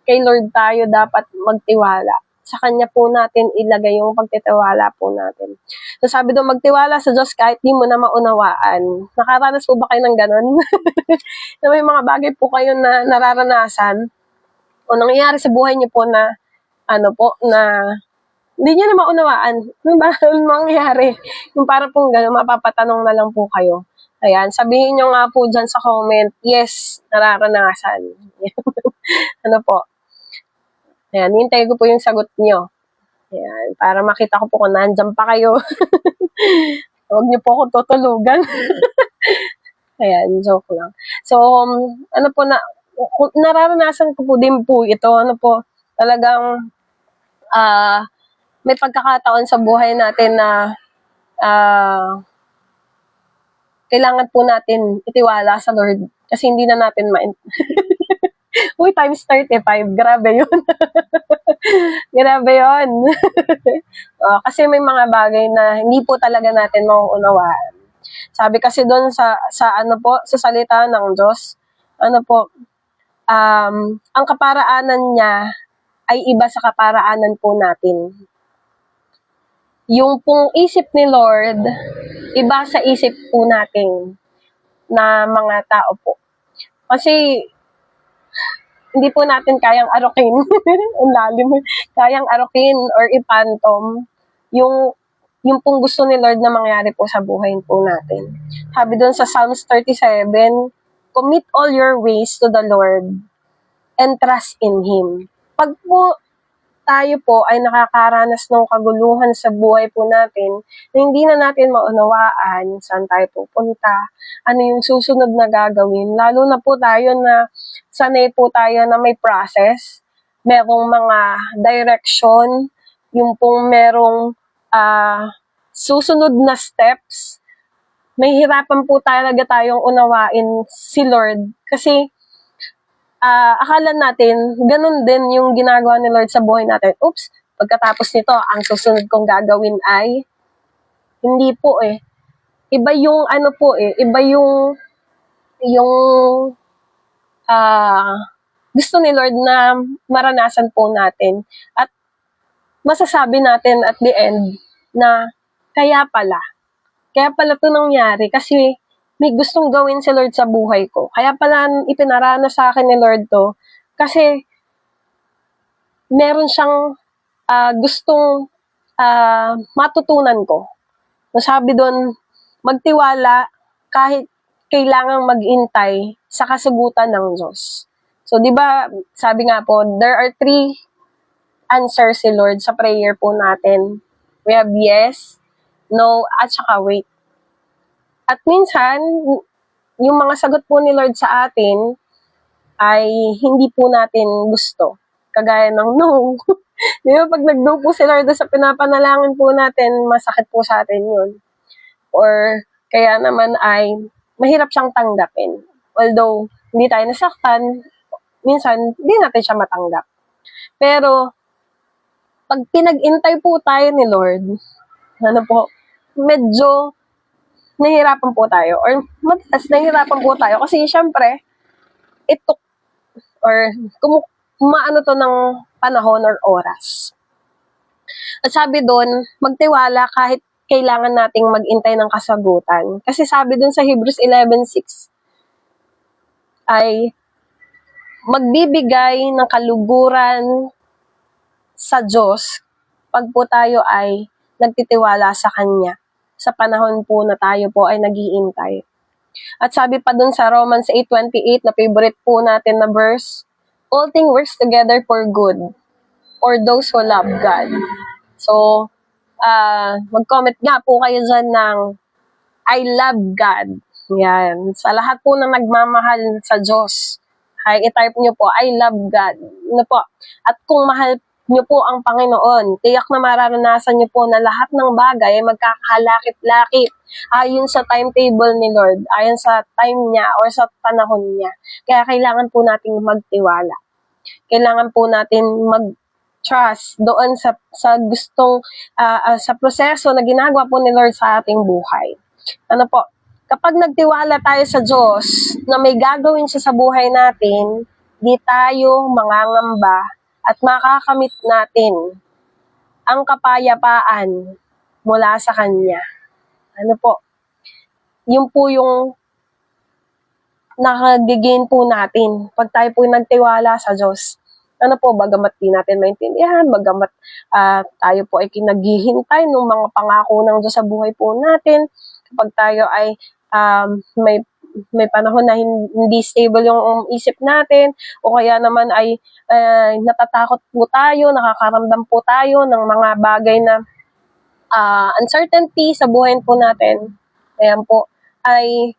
kay Lord tayo dapat magtiwala. Sa Kanya po natin ilagay yung pagtitiwala po natin. So sabi doon, magtiwala sa Diyos kahit di mo na maunawaan. Nakaranas po ba kayo ng ganun? Na may mga bagay po kayo na nararanasan o nangyayari sa buhay niyo po na ano po, na hindi niyo na maunawaan. Ano ba mangyayari? Yung para pong gano'n, mapapatanong na lang po kayo. Ayan, sabihin nyo nga po dyan sa comment, yes, nararanasan. Ano po? Ayan, hintay ko po yung sagot nyo. Ayan, para makita ko po kung nandyan pa kayo. Huwag nyo po akong tutulugan. Ayan, joke lang. So, ano po na, nararanasan ko po din po ito. Ano po, talagang, may pagkakataon sa buhay natin na, kailangan po natin itiwala sa Lord kasi hindi na natin Uy, times 35. Grabe yun. Grabe yun. Kasi may mga bagay na hindi po talaga natin mauunawaan. Sabi kasi doon sa ano po, sa salita ng Diyos, ano po, ang kaparaanan niya ay iba sa kaparaanan po natin. Yung pong isip ni Lord, iba sa isip po natin na mga tao po. Kasi, hindi po natin kayang arukin. Ang lalim. Kayang arukin or ipantom yung pong gusto ni Lord na mangyari po sa buhay po natin. Sabi doon sa Psalms 37, commit all your ways to the Lord and trust in Him. Pag po tayo po ay nakakaranas ng kaguluhan sa buhay po natin na hindi na natin maunawaan saan tayo pupunta, ano yung susunod na gagawin. Lalo na po tayo na sanay po tayo na may process, merong mga direction, yung pong merong susunod na steps. May hirapan po talaga tayong unawain si Lord kasi akala natin, ganun din yung ginagawa ni Lord sa buhay natin. Oops, pagkatapos nito, ang susunod kong gagawin ay, hindi po Iba yung ano po iba yung gusto ni Lord na maranasan po natin. At masasabi natin at the end na, kaya pala, Kaya pala ito nangyari kasi may gustong gawin si Lord sa buhay ko. Kaya pala ipinarana sa akin ni Lord to kasi meron siyang gustong matutunan ko. Nasabi doon, magtiwala kahit kailangang maghintay sa kasagutan ng Diyos. So, di ba, sabi nga po, there are 3 answers si Lord sa prayer po natin. We have yes, no, at saka wait. At minsan, yung mga sagot po ni Lord sa atin ay hindi po natin gusto. Kagaya ng no. Di ba, pag nag-no po si Lord sa pinapanalangin po natin, masakit po sa atin yun. Or kaya naman ay mahirap siyang tanggapin. Although, hindi tayo nasaktan, minsan, hindi natin siya matanggap. Pero, pag pinag-intay po tayo ni Lord, medyo nahihirapan po tayo. Or madalas nahihirapan po tayo kasi syempre, ito, or kumaano to ng panahon or oras. At sabi doon, magtiwala kahit kailangan nating mag-intay ng kasagutan. Kasi sabi doon sa Hebrews 11:6 ay magbibigay ng kaluguran sa Diyos pag po tayo ay nagtitiwala sa Kanya sa panahon po na tayo po ay nag-iintay. At sabi pa doon sa Romans 8:28 na favorite po natin na verse, all things works together for good or those who love God. So, mag-comment nga po kayo dyan ng I love God. Yan. Sa lahat po ng nagmamahal sa Diyos, ay i-type nyo po, I love God. Ano po? At kung mahal nyo po ang Panginoon, tiyak na mararanasan nyo po na lahat ng bagay ay magkakahalakit-lakit ayon sa timetable ni Lord, ayon sa time niya or sa panahon niya. Kaya kailangan po nating magtiwala. Kailangan po natin mag-trust doon sa gustong, sa proseso na ginagawa po ni Lord sa ating buhay. Ano po? Kapag nagtiwala tayo sa Diyos na may gagawin siya sa buhay natin, di tayo mangangamba at makakamit natin ang kapayapaan mula sa Kanya. Ano po? Yun po yung nakagigin po natin pag tayo po nagtiwala sa Diyos. Ano po, bagamat di natin maintindihan, bagamat tayo po ay kinaghihintay ng mga pangako ng Diyos sa buhay po natin, kapag tayo ay may panahon na hindi stable yung isip natin, o kaya naman ay natatakot po tayo, nakakaramdam po tayo ng mga bagay na uncertainty sa buhay po natin. Ayan po, ay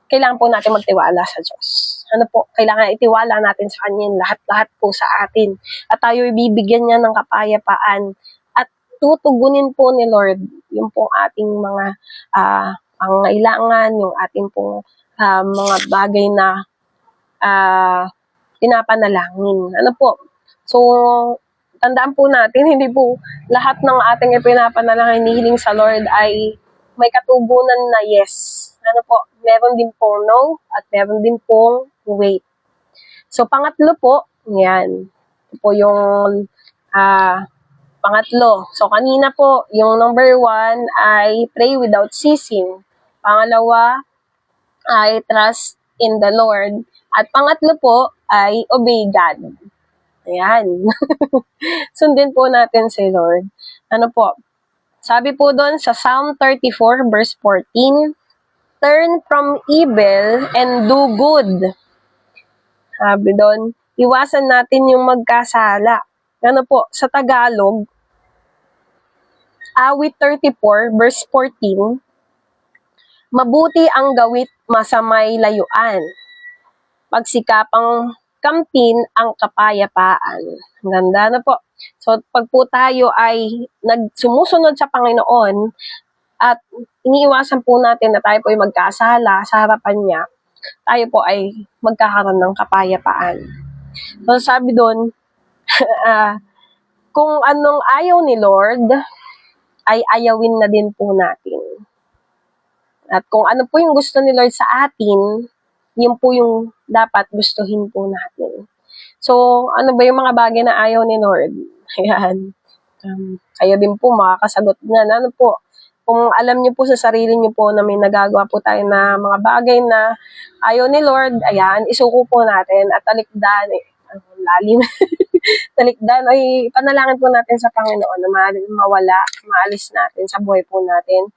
kailangan po natin magtiwala sa Diyos. Ano po, kailangan itiwala natin sa Kanya lahat-lahat po sa atin. At tayo ibibigyan niya ng kapayapaan. At tutugunin po ni Lord yung pong ating mga pangailangan, yung ating pong mga bagay na pinapanalangin. Ano po? So, tandaan po natin, hindi po lahat ng ating ipinapanalangin, hinihiling sa Lord ay may katugunan na yes. Ano po? Meron din pong no at meron din pong wait. So, pangatlo po, yan. Ito po yung pangatlo. So, kanina po, yung number 1 ay pray without ceasing. Pangalawa ay trust in the Lord. At pangatlo po ay obey God. Ayan. Sundin po natin si Lord. Ano po? Sabi po doon sa Psalm 34 verse 14, turn from evil and do good. Sabi doon, iwasan natin yung magkasala. Ano po, sa Tagalog, Awit 34 verse 14, mabuti ang gawit, masamay layuan. Pagsikapang kamtin ang kapayapaan. Ganda na po. So, pag po tayo ay sumusunod sa Panginoon at iniiwasan po natin na tayo po ay magkasala sa harapan niya, tayo po ay magkakaroon ng kapayapaan. So, sabi doon, kung anong ayaw ni Lord, ay ayawin na din po natin. At kung ano po yung gusto ni Lord sa atin, yun po yung dapat gustuhin po natin. So, ano ba yung mga bagay na ayaw ni Lord? Ayan. Kayo din po makakasagot na. Ano po? kung alam niyo po sa sarili niyo po na may nagagawa po tayo na mga bagay na ayaw ni Lord, ayan, isuko po natin at talikdan, lalim, talikdan, ay panalangin po natin sa Panginoon na mawala, maalis natin sa buhay po natin.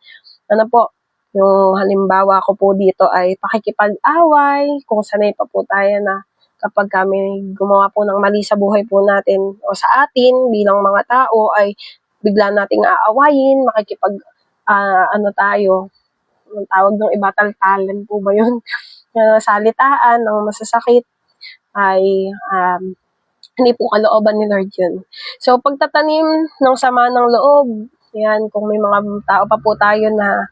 Ano po, yung halimbawa ko po dito ay pakikipag-away, kung sanay pa po tayo na kapag kami gumawa po ng mali sa buhay po natin o sa atin bilang mga tao ay bigla nating aawayin, ano tayo, ang tawag ng iba, taltalan po ba yun? Salitaan ng masasakit ay hindi po kalooban ni Lord yun. So, pagtatanim ng sama ng loob, yan, kung may mga tao pa po tayo na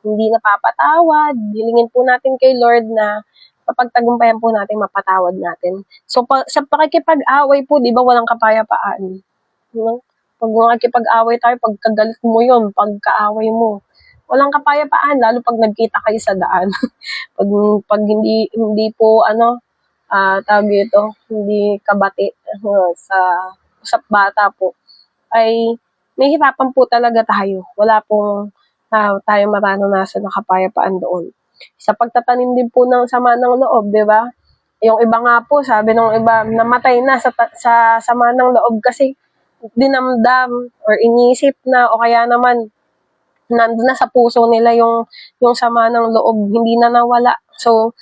hindi napapatawad, hilingin po natin kay Lord na mapagtagumpayan po natin, mapatawad natin. So, sa pakikipag-away po, di ba, walang kapayapaan. No? Pag makikipag-away tayo, pagkagalit mo yun, pagkaaway mo, walang kapayapaan, lalo pag nagkita kayo sa daan. pag hindi po, tawag ito, hindi kabati sa usap bata po, ay may hirapan po talaga tayo. Wala pong tayo maranasan na kapayapaan doon. Sa pagtatanim din po ng sama ng loob, di ba? Yung iba nga po, sabi ng iba, namatay na sa sama ng loob kasi dinamdam or inisip na o kaya naman nandun na sa puso nila yung sama ng loob, hindi na nawala. So,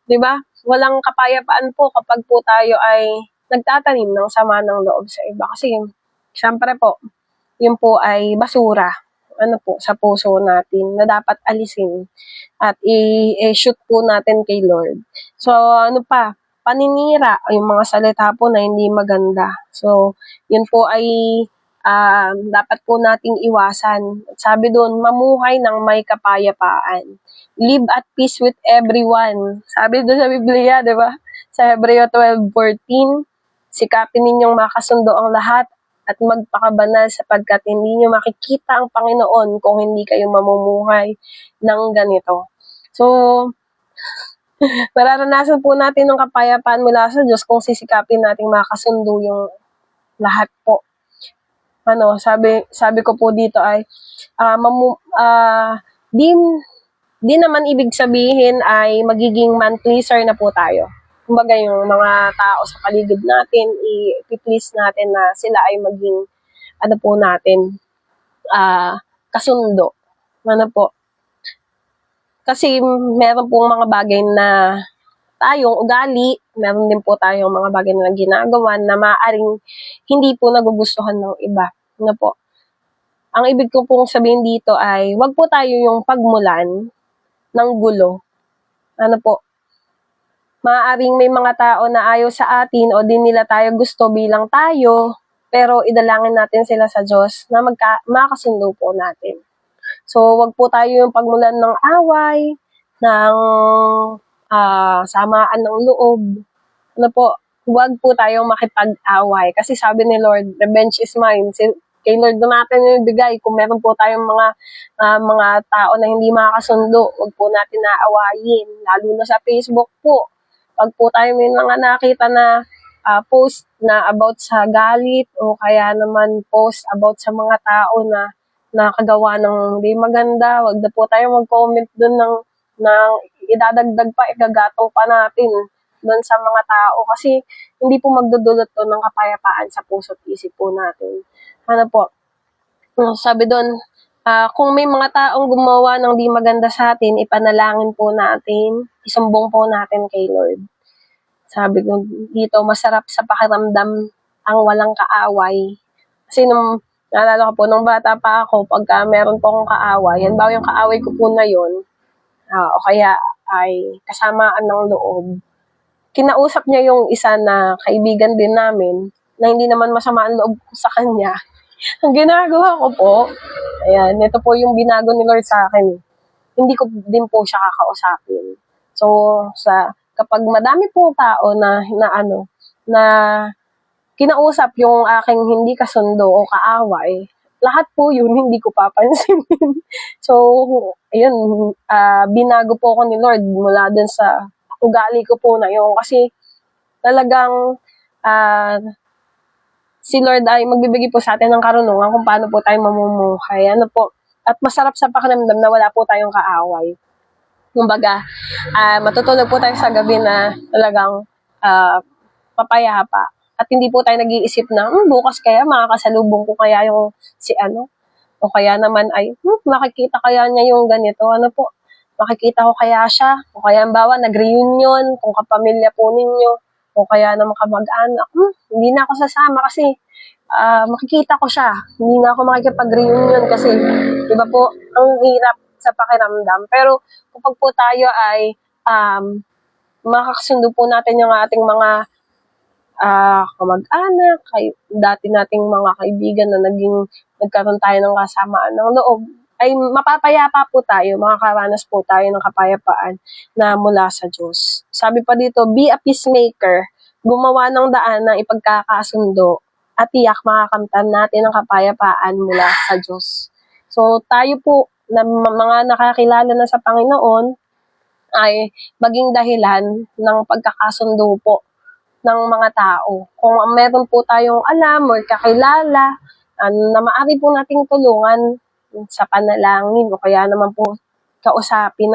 di ba? Walang kapayapaan po kapag po tayo ay nagtatanim ng sama ng loob sa iba. Kasi, syempre po, yun po ay basura. Sa puso natin na dapat alisin at i-shoot po natin kay Lord. So, paninira, yung mga salita po na hindi maganda. So, yun po ay dapat po nating iwasan. Sabi doon, mamuhay ng may kapayapaan. Live at peace with everyone. Sabi doon sa Biblia, di ba? Sa Hebreo 12:14, sikapin ninyong makasundo ang lahat at magpakabanal sapagkat hindi nyo makikita ang Panginoon kung hindi kayo mamumuhay ng ganito. So, mararanasan po natin ng kapayapaan mula sa Diyos kung sisikapin natin makasundo yung lahat po. Sabi ko po dito ay, di naman ibig sabihin ay magiging man pleaser na po tayo. Kumbaga yung mga tao sa paligid natin, i-please natin na sila ay maging, kasundo. Kasi meron pong mga bagay na tayong ugali, meron din po tayong mga bagay na ginagawa na maaaring hindi po nagugustuhan ng iba. Ang ibig ko pong sabihin dito ay, wag po tayo yung pagmulan ng gulo. Maaaring may mga tao na ayaw sa atin o din nila tayo gusto bilang tayo, pero idalangin natin sila sa Diyos na makasundo po natin. So, wag po tayo yung pagmulan ng away, ng samaan ng loob. Wag po tayong makipag-away. Kasi sabi ni Lord, revenge is mine. Kay Lord na natin yung bigay. Kung meron po tayong mga tao na hindi makakasundo, wag po natin naawayin. Lalo na sa Facebook po. Pag po tayo may mga nakita na post na about sa galit o kaya naman post about sa mga tao na nakagawa ng hindi maganda, wag na po tayo mag-comment doon ng idadagdag pa, igagatong pa natin doon sa mga tao kasi hindi po magdudulot to ng kapayapaan sa puso at isip po natin. Sabi doon, kung may mga taong gumawa ng di maganda sa atin, ipanalangin po natin, isumbong po natin kay Lord. Sabi ko dito, masarap sa pakiramdam ang walang kaaway. Kasi naalala ko po, nung bata pa ako, pagka meron po akong kaaway, halimbawa yung kaaway ko po na yun, o kaya ay kasamaan ng loob, kinausap niya yung isa na kaibigan din namin, na hindi naman masama ang loob ko sa kanya. Ang ginagawa ko po, ayan, ito po yung binago ni Lord sa akin. Hindi ko din po siya kakausapin. So, kapag madami pong tao na kinausap yung aking hindi kasundo o kaaway, lahat po yun hindi ko papansinin. So, ayun, binago po ko ni Lord mula dun sa ugali ko po na yun. Kasi talagang si Lord ay magbibigay po sa atin ng karunungan kung paano po tayo mamumuhay. At masarap sa pakiramdam na wala po tayong kaaway. Kumbaga, matutulog po tayo sa gabi na talagang papayapa. At hindi po tayo nag-iisip na, bukas kaya makakasalubong ko kaya yung si ano. O kaya naman ay, makikita kaya niya yung ganito. Ano po, makikita ko kaya siya. O kaya bawa, nag-reunion, kung kapamilya po ninyo. O kaya naman kamag-anak, hindi na ako sasama kasi makikita ko siya. Hindi na ako makikipag-reunion kasi, di ba po, ang hirap sa pakiramdam. Pero kapag po tayo ay makakasundo po natin yung ating mga kamag-anak, dati nating mga kaibigan na nagkaroon tayo ng kasamaan ng loob, ay mapapayapa po tayo, makakaranas po tayo ng kapayapaan na mula sa Diyos. Sabi pa dito, be a peacemaker, gumawa ng daan ng ipagkakasundo, at tiyak makakamtan natin ang kapayapaan mula sa Diyos. So tayo po, na mga nakakilala na sa Panginoon, ay maging dahilan ng pagkakasundo po ng mga tao. Kung meron po tayong alam or kakilala na maaari po nating tulungan sa panalangin o kaya naman po kausapin,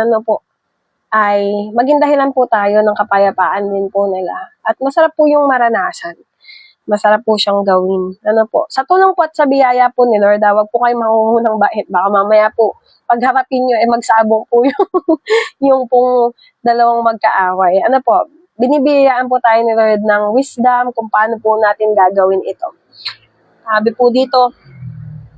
ay maging dahilan po tayo ng kapayapaan din po nila. At masarap po yung maranasan. Masarap po siyang gawin. Sa tulong po at sa biyaya po ni Lord, wag po kayo mangungunang bait. Baka mamaya po, pagharapin nyo, magsabong po yung pong dalawang magkaaway. Binibiyayaan po tayo ni Lord ng wisdom kung paano po natin gagawin ito. Sabi po dito,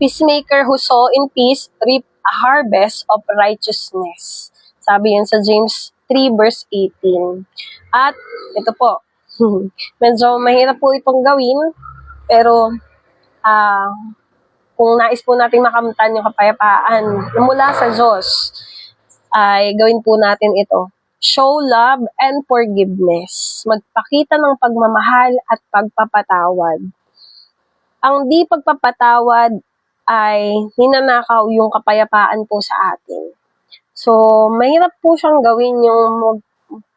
peacemaker who sow in peace reap a harvest of righteousness. Sabi yan sa James 3 verse 18. At ito po, medyo mahirap po itong gawin, pero kung nais po natin makamtan yung kapayapaan mula sa Diyos, ay gawin po natin ito. Show love and forgiveness. Magpakita ng pagmamahal at pagpapatawad. Ang di pagpapatawad ay ninanakaw yung kapayapaan po sa atin. So, mahirap po siyang gawin yung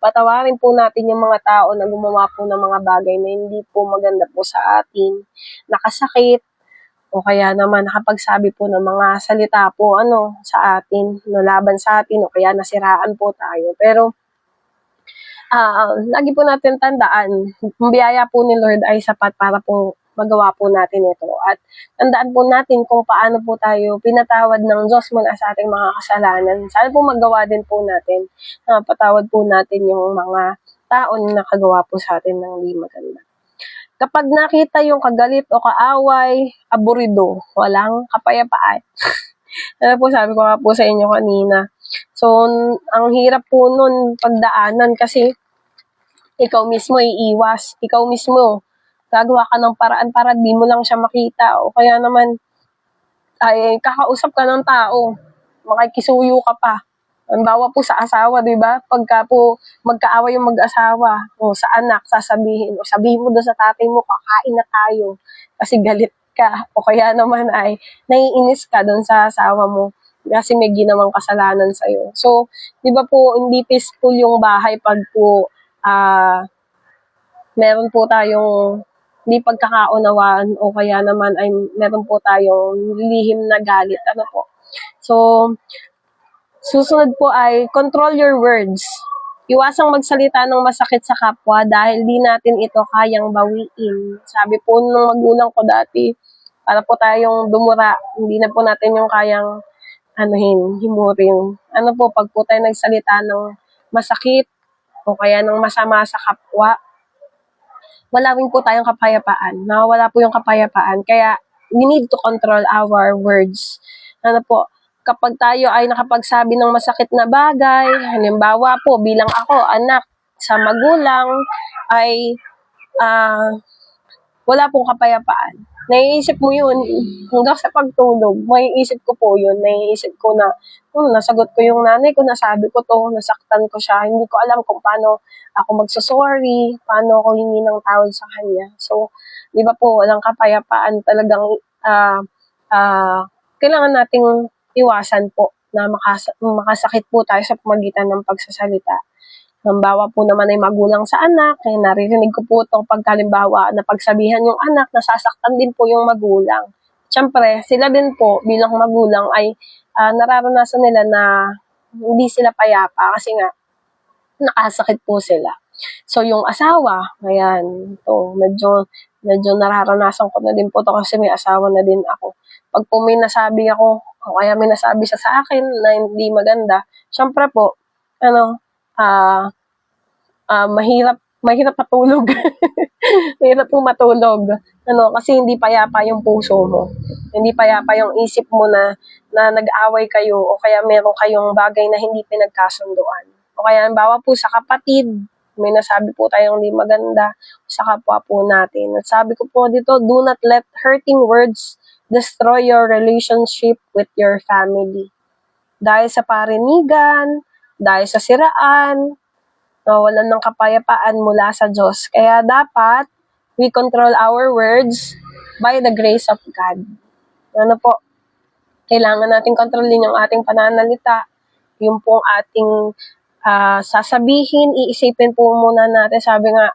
patawarin po natin yung mga tao na gumawa po ng mga bagay na hindi po maganda po sa atin, nakasakit, o kaya naman nakapagsabi po ng mga salita po sa atin, nalaban sa atin, o kaya nasiraan po tayo. Pero lagi po natin tandaan, ang biyaya po ni Lord ay sapat para po magawa po natin ito. At tandaan po natin kung paano po tayo pinatawad ng Diyos mula sa ating mga kasalanan. Sana po magawa din po natin, patawad po natin yung mga tao na nakagawa po sa atin ng hindi maganda. Kapag nakita yung kagalit o kaaway, aburido, walang kapayapaan. Sabi ko nga po sa inyo kanina. So, ang hirap po nun pagdaanan kasi ikaw mismo iiwas. Ikaw mismo gagawa ka ng paraan para di mo lang siya makita. O kaya naman, ay kakausap ka ng tao. Makikisuyo ka pa. Halimbawa po sa asawa, di ba? Pagka po magkaaway yung mag-asawa, o sa anak, sabihin mo doon sa tatay mo, kakain na tayo. Kasi galit ka. O kaya naman ay naiinis ka doon sa asawa mo kasi may ginawang kasalanan sa'yo. So, di ba po, hindi peaceful yung bahay pag po meron po tayong hindi pagkakaunawaan o kaya naman ay meron po tayong lihim na galit. So, susunod po ay control your words. Iwasang magsalita ng masakit sa kapwa dahil di natin ito kayang bawiin. Sabi po nung magulang ko dati, para po tayong dumura, hindi na po natin yung kayang himurin. Pag po tayo nagsalita ng masakit o kaya ng masama sa kapwa, wala rin po tayong kapayapaan. Nawawala po yung kapayapaan. Kaya, we need to control our words. Kapag tayo ay nakapagsabi ng masakit na bagay, halimbawa po, bilang ako, anak, sa magulang, ay wala pong kapayapaan. Naiisip mo yun, hanggang sa pagtulog, maiisip ko po yun, naiisip ko na, nasagot ko yung nanay ko, nasabi ko to, nasaktan ko siya, hindi ko alam kung paano ako magsusorry, paano ako hingi ng tawad sa kanya. So, di ba po, walang kapayapaan, talagang kailangan nating iwasan po na makasakit po tayo sa pamagitan ng pagsasalita. Halimbawa po naman ay magulang sa anak, kaya naririnig ko po ito pagkalimbawa na pagsabihan yung anak, nasasaktan din po yung magulang. Siyempre, sila din po bilang magulang ay nararanasan nila na hindi sila payapa kasi nga nakasakit po sila. So, yung asawa, ayan, ito, medyo nararanasan ko na din po to kasi may asawa na din ako. Pag po may nasabi ako, o kaya may nasabi siya sa akin na hindi maganda, syempre po, mahirap matulog. Mahirap po matulog. Kasi hindi payapa yung puso mo. Hindi payapa yung isip mo na nag-away kayo o kaya meron kayong bagay na hindi pinagkasunduan. O kaya, bawa po sa kapatid, may nasabi po tayong hindi maganda sa kapwa po natin. At sabi ko po dito, do not let hurting words destroy your relationship with your family. Dahil sa parinigan, dahil sa siraan, nawalan ng kapayapaan mula sa Diyos. Kaya dapat, we control our words by the grace of God. Kailangan natin kontrolin yung ating pananalita, yung pong ating sasabihin, iisipin po muna natin. Sabi nga,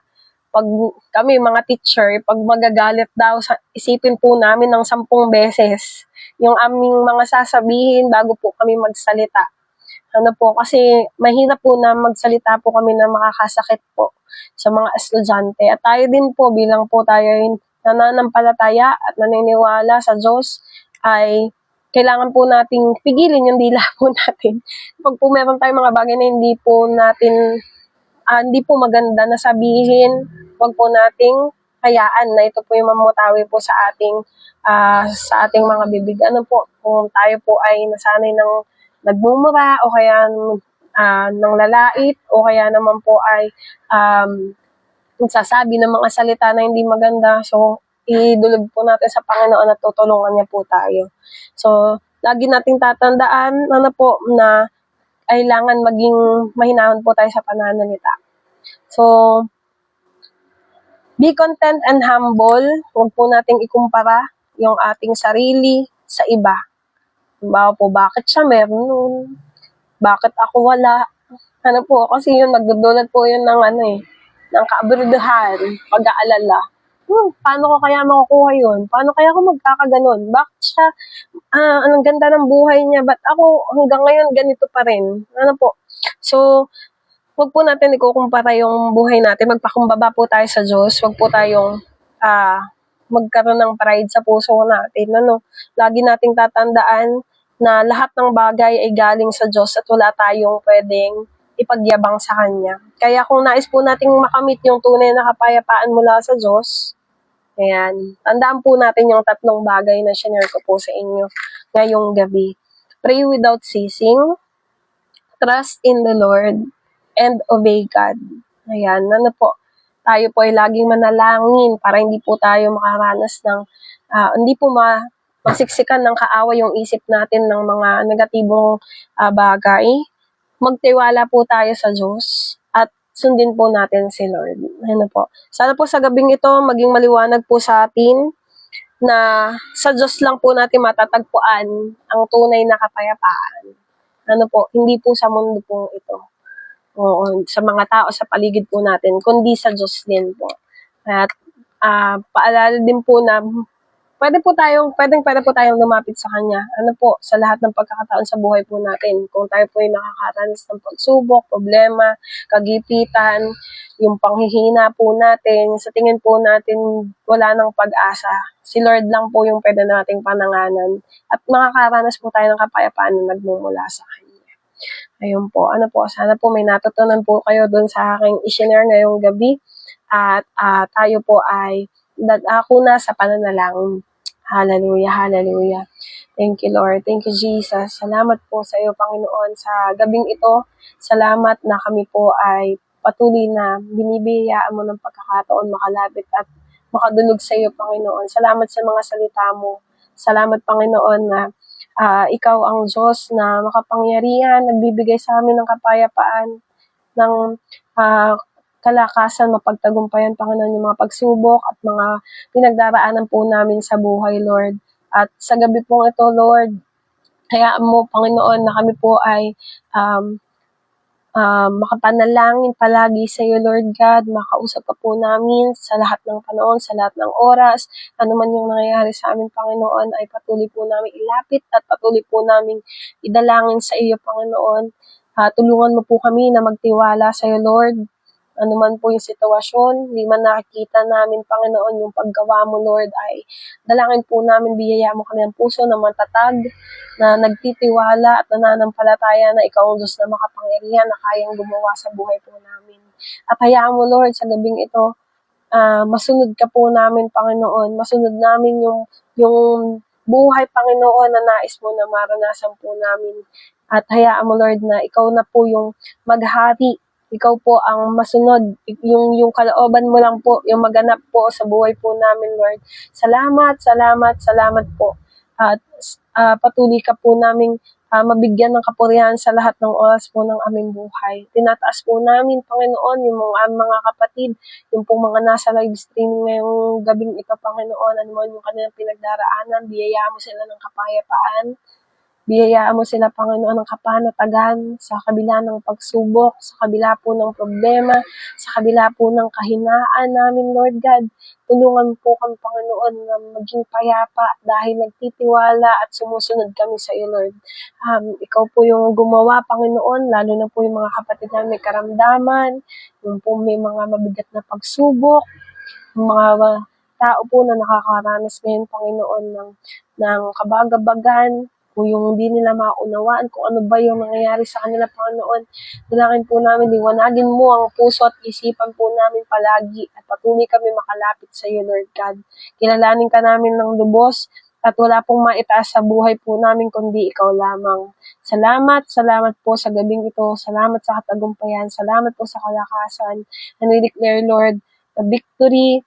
pag kami mga teacher, pag magagalit daw, isipin po namin ng 10 beses yung aming mga sasabihin bago po kami magsalita. Kasi mahirap po na magsalita po kami na makakasakit po sa mga estudyante. At tayo din po, bilang po tayo nananampalataya at naniniwala sa Diyos, ay kailangan po nating pigilin yung dila po natin. Pag po meron tayong mga bagay na hindi po maganda na sabihin, wag po nating hayaan na ito po yung mamutawi po sa ating mga bibig. Kung tayo po ay nasanay ng nagmumura o kaya ng lalait o kaya naman po ay nagsasabi ng mga salita na hindi maganda. So, idulog po natin sa Panginoon at tutulungan niya po tayo. So, lagi nating tatandaan na kailangan maging mahinahon po tayo sa pananalita. So, be content and humble. Huwag po nating ikumpara yung ating sarili sa iba. Bakit siya meron nun? Bakit ako wala? Kasi yun, nagdudulot po yun ng kaabruduhan, pag-aalala. Paano ko kaya makukuha yun? Paano kaya ako magkakaganon? Bakit siya, anong ganda ng buhay niya? Ba't ako hanggang ngayon ganito pa rin? So, huwag po natin ikukumpara yung buhay natin. Magpakumbaba po tayo sa Diyos. Huwag po tayong magkaroon ng pride sa puso natin. Lagi nating tatandaan na lahat ng bagay ay galing sa Diyos at wala tayong pwedeng ipagyabang sa Kanya. Kaya kung nais po nating makamit yung tunay na kapayapaan mula sa Diyos, ayan, tandaan po natin yung 3 bagay na share ko po sa inyo ngayong gabi. Pray without ceasing, trust in the Lord, and obey God. Ayan, tayo po ay laging manalangin para hindi po tayo makaranas ng, hindi po masiksikan ng kaaway yung isip natin ng mga negatibong bagay. Magtiwala po tayo sa Diyos at sundin po natin si Lord. Sana po sa gabing ito maging maliwanag po sa atin na sa Diyos lang po natin matatagpuan ang tunay na kapayapaan. Hindi po sa mundo po ito. O sa mga tao sa paligid po natin, kundi sa Diyos din po. At paalala din po na pwede po tayong lumapit sa Kanya. Sa lahat ng pagkakataon sa buhay po natin. Kung tayo po ay nakakaranas ng pagsubok, problema, kagipitan, yung panghihina po natin, sa tingin po natin wala nang pag-asa. Si Lord lang po yung pwede nating pananganan. At makakaranas po tayo ng kapayapaan na nagmumula sa Kanya. Ayun po. Sana po may natutunan po kayo dun sa aking i-share ngayong gabi. At tayo po ay dadako na sa pananalangin. Hallelujah, hallelujah. Thank you, Lord. Thank you, Jesus. Salamat po sa iyo, Panginoon, sa gabing ito. Salamat na kami po ay patuloy na binibiyayaan mo ng pagkakataon makalapit at makadulog sa iyo, Panginoon. Salamat sa mga salita mo. Salamat, Panginoon, na ikaw ang Diyos na makapangyarihan, nagbibigay sa amin ng kapayapaan, ng kalakasan, mapagtagumpayan, Panginoon, yung mga pagsubok at mga pinagdaraanan po namin sa buhay, Lord. At sa gabi pong ito, Lord, hayaan mo, Panginoon, na kami po ay makapanalangin palagi sa iyo, Lord God. Makausap ka po namin sa lahat ng panahon, sa lahat ng oras. Ano man yung nangyayari sa amin, Panginoon, ay patuloy po namin ilapit at patuloy po namin idalangin sa iyo, Panginoon. Tulungan mo po kami na magtiwala sa iyo, Lord. Ano man po yung sitwasyon, hindi man nakikita namin, Panginoon, yung paggawa mo, Lord, ay dalangin po namin, biyaya mo kami ng puso na matatag, na nagtitiwala at nananampalataya na ikaw ang Diyos na makapangyarihan na kayang gumawa sa buhay po namin. At hayaan mo, Lord, sa gabing ito, masunod ka po namin, Panginoon. Masunod namin yung buhay, Panginoon, na nais mo na maranasan po namin. At hayaan mo, Lord, na ikaw na po yung maghari. Ikaw po ang masunod. Yung kalooban mo lang po, yung maganap po sa buhay po namin, Lord. Salamat, salamat, salamat po. At patuloy ka po namin mabigyan ng kapurihan sa lahat ng oras po ng aming buhay. Tinataas po namin, Panginoon, yung mga kapatid, yung pong mga nasa live streaming ngayong gabing ito, Panginoon, ano man yung kanilang pinagdaraanan, biyayaan mo sila ng kapayapaan. Biyayaan mo sila, Panginoon, ng kapanatagan sa kabila ng pagsubok, sa kabila po ng problema, sa kabila po ng kahinaan namin, Lord God. Tulungan po kami, Panginoon, na maging payapa dahil nagtitiwala at sumusunod kami sa iyo, Lord. Ikaw po yung gumawa, Panginoon, lalo na po yung mga kapatid namin may karamdaman, yung po may mga mabigat na pagsubok, yung mga tao po na nakakaranas ngayon, Panginoon, ng kabagabagan, kung yung hindi nila maunawaan kung ano ba yung nangyayari sa kanila, Panginoon. Dalangin po namin, liwanagin mo ang puso at isipan po namin palagi at patuloy kami makalapit sa iyo, Lord God. Kilalanin ka namin ng lubos at wala pong maitaas sa buhay po namin kundi ikaw lamang. Salamat, salamat po sa gabing ito. Salamat sa katagumpayan. Salamat po sa kalakasan. And we declare, Lord, the victory,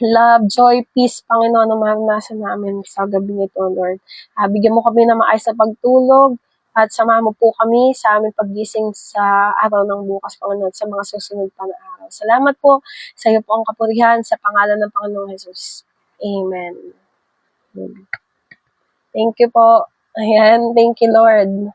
love, joy, peace, Panginoon, na maranasan namin sa gabi nito, Lord. Bigyan mo kami na maayos na pagtulog at samahan mo po kami sa aming paggising sa araw ng bukas, Panginoon, sa mga susunod pa na araw. Salamat po sa iyo po ang kapurihan sa pangalan ng Panginoong Jesus. Amen. Thank you po. Ayan, thank you, Lord.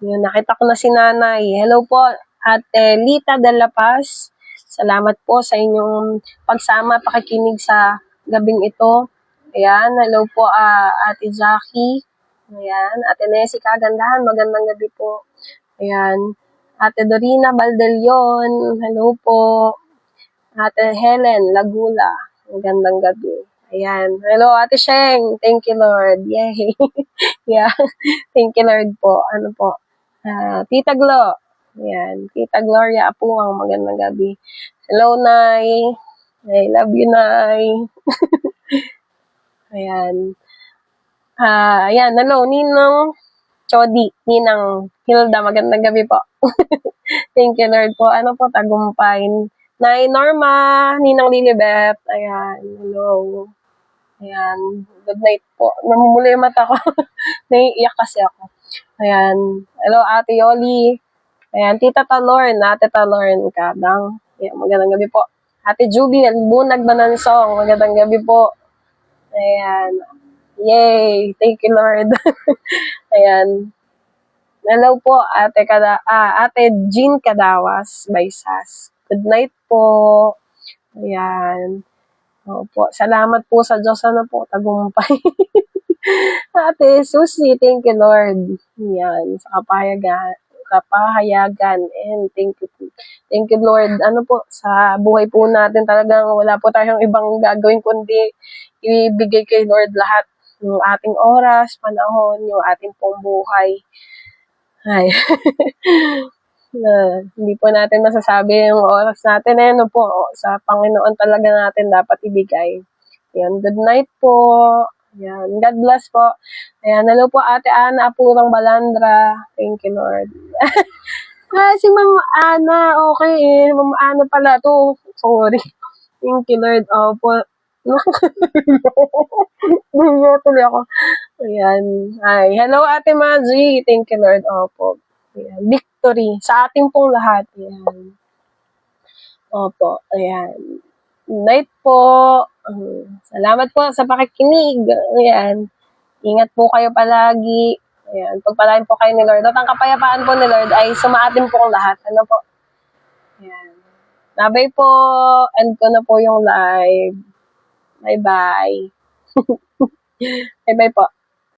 Yun, nakita ko na si Nanay. Hello po, Ate Lita de la Paz. Salamat po sa inyong pagsama, pakikinig sa gabing ito. Ayan, hello po Ate Jackie. Ayan, Ate Nessie Kagandahan, magandang gabi po. Ayan, Ate Dorina Baldelion, hello po. Ate Helen Lagula, magandang gabi. Ayan, hello Ate Sheng, thank you Lord. Yay! Yeah, thank you Lord po. Ano po? Tita Glo. Ayan. Tita Gloria Apuang. Magandang gabi. Hello, Nay. I love you, Nay. Ayan. Ayan. Hello, Ninang Chodi. Ninang Hilda. Magandang gabi po. Thank you, Lord po. Ano po, tagumpay. Nay Norma. Ninang Lilibet. Ayan. Hello. Ayan. Good night po. Namumula yung mata ko. Naiiyak kasi ako. Ayan. Hello, Ate Yoli. Ayan, Tita Talorn, Ate Talorn Kadang. Ayan, magandang gabi po. Ate Juby, Bunag Banansong, magandang gabi po. Ayan. Yay! Thank you, Lord. Ayan. Hello po, Ate Jean Kadawas, Baysas. Good night po. Ayan. Opo, salamat po sa Diyos. Ano po, tagumpay. Ate Susie, thank you, Lord. Ayan, sa kapahayagan, and thank you Lord, ano po, sa buhay po natin talagang wala po tayong ibang gagawin kundi ibigay kay Lord lahat, yung ating oras, panahon, yung ating pong buhay. Ay. Hindi po natin masasabi yung oras natin, ano po, sa Panginoon talaga natin dapat ibigay. Yan, good night po. Yan, God bless po. Ayan, hello po Ate Ana Apurang Balandra. Thank you, Lord. Si Ma'am Ana, okay. Ma'am Ana pala to. Sorry. Thank you, Lord. Opo. Hindi tuloy ako. Ayan. Hi. Hello, Ate Maji. Thank you, Lord. Opo. Ayan. Victory sa ating pong lahat. Ayan. Opo. Ayan. Night po. Salamat po sa pakikinig. Ayan. Ingat po kayo palagi. Ayan, pagpalain po kayo ni Lord. At ang kapayapaan po ni Lord ay sumaatin po ang lahat. Ano po? Ayan. Nabay po. End ko na po yung live. Bye-bye. Bye-bye po.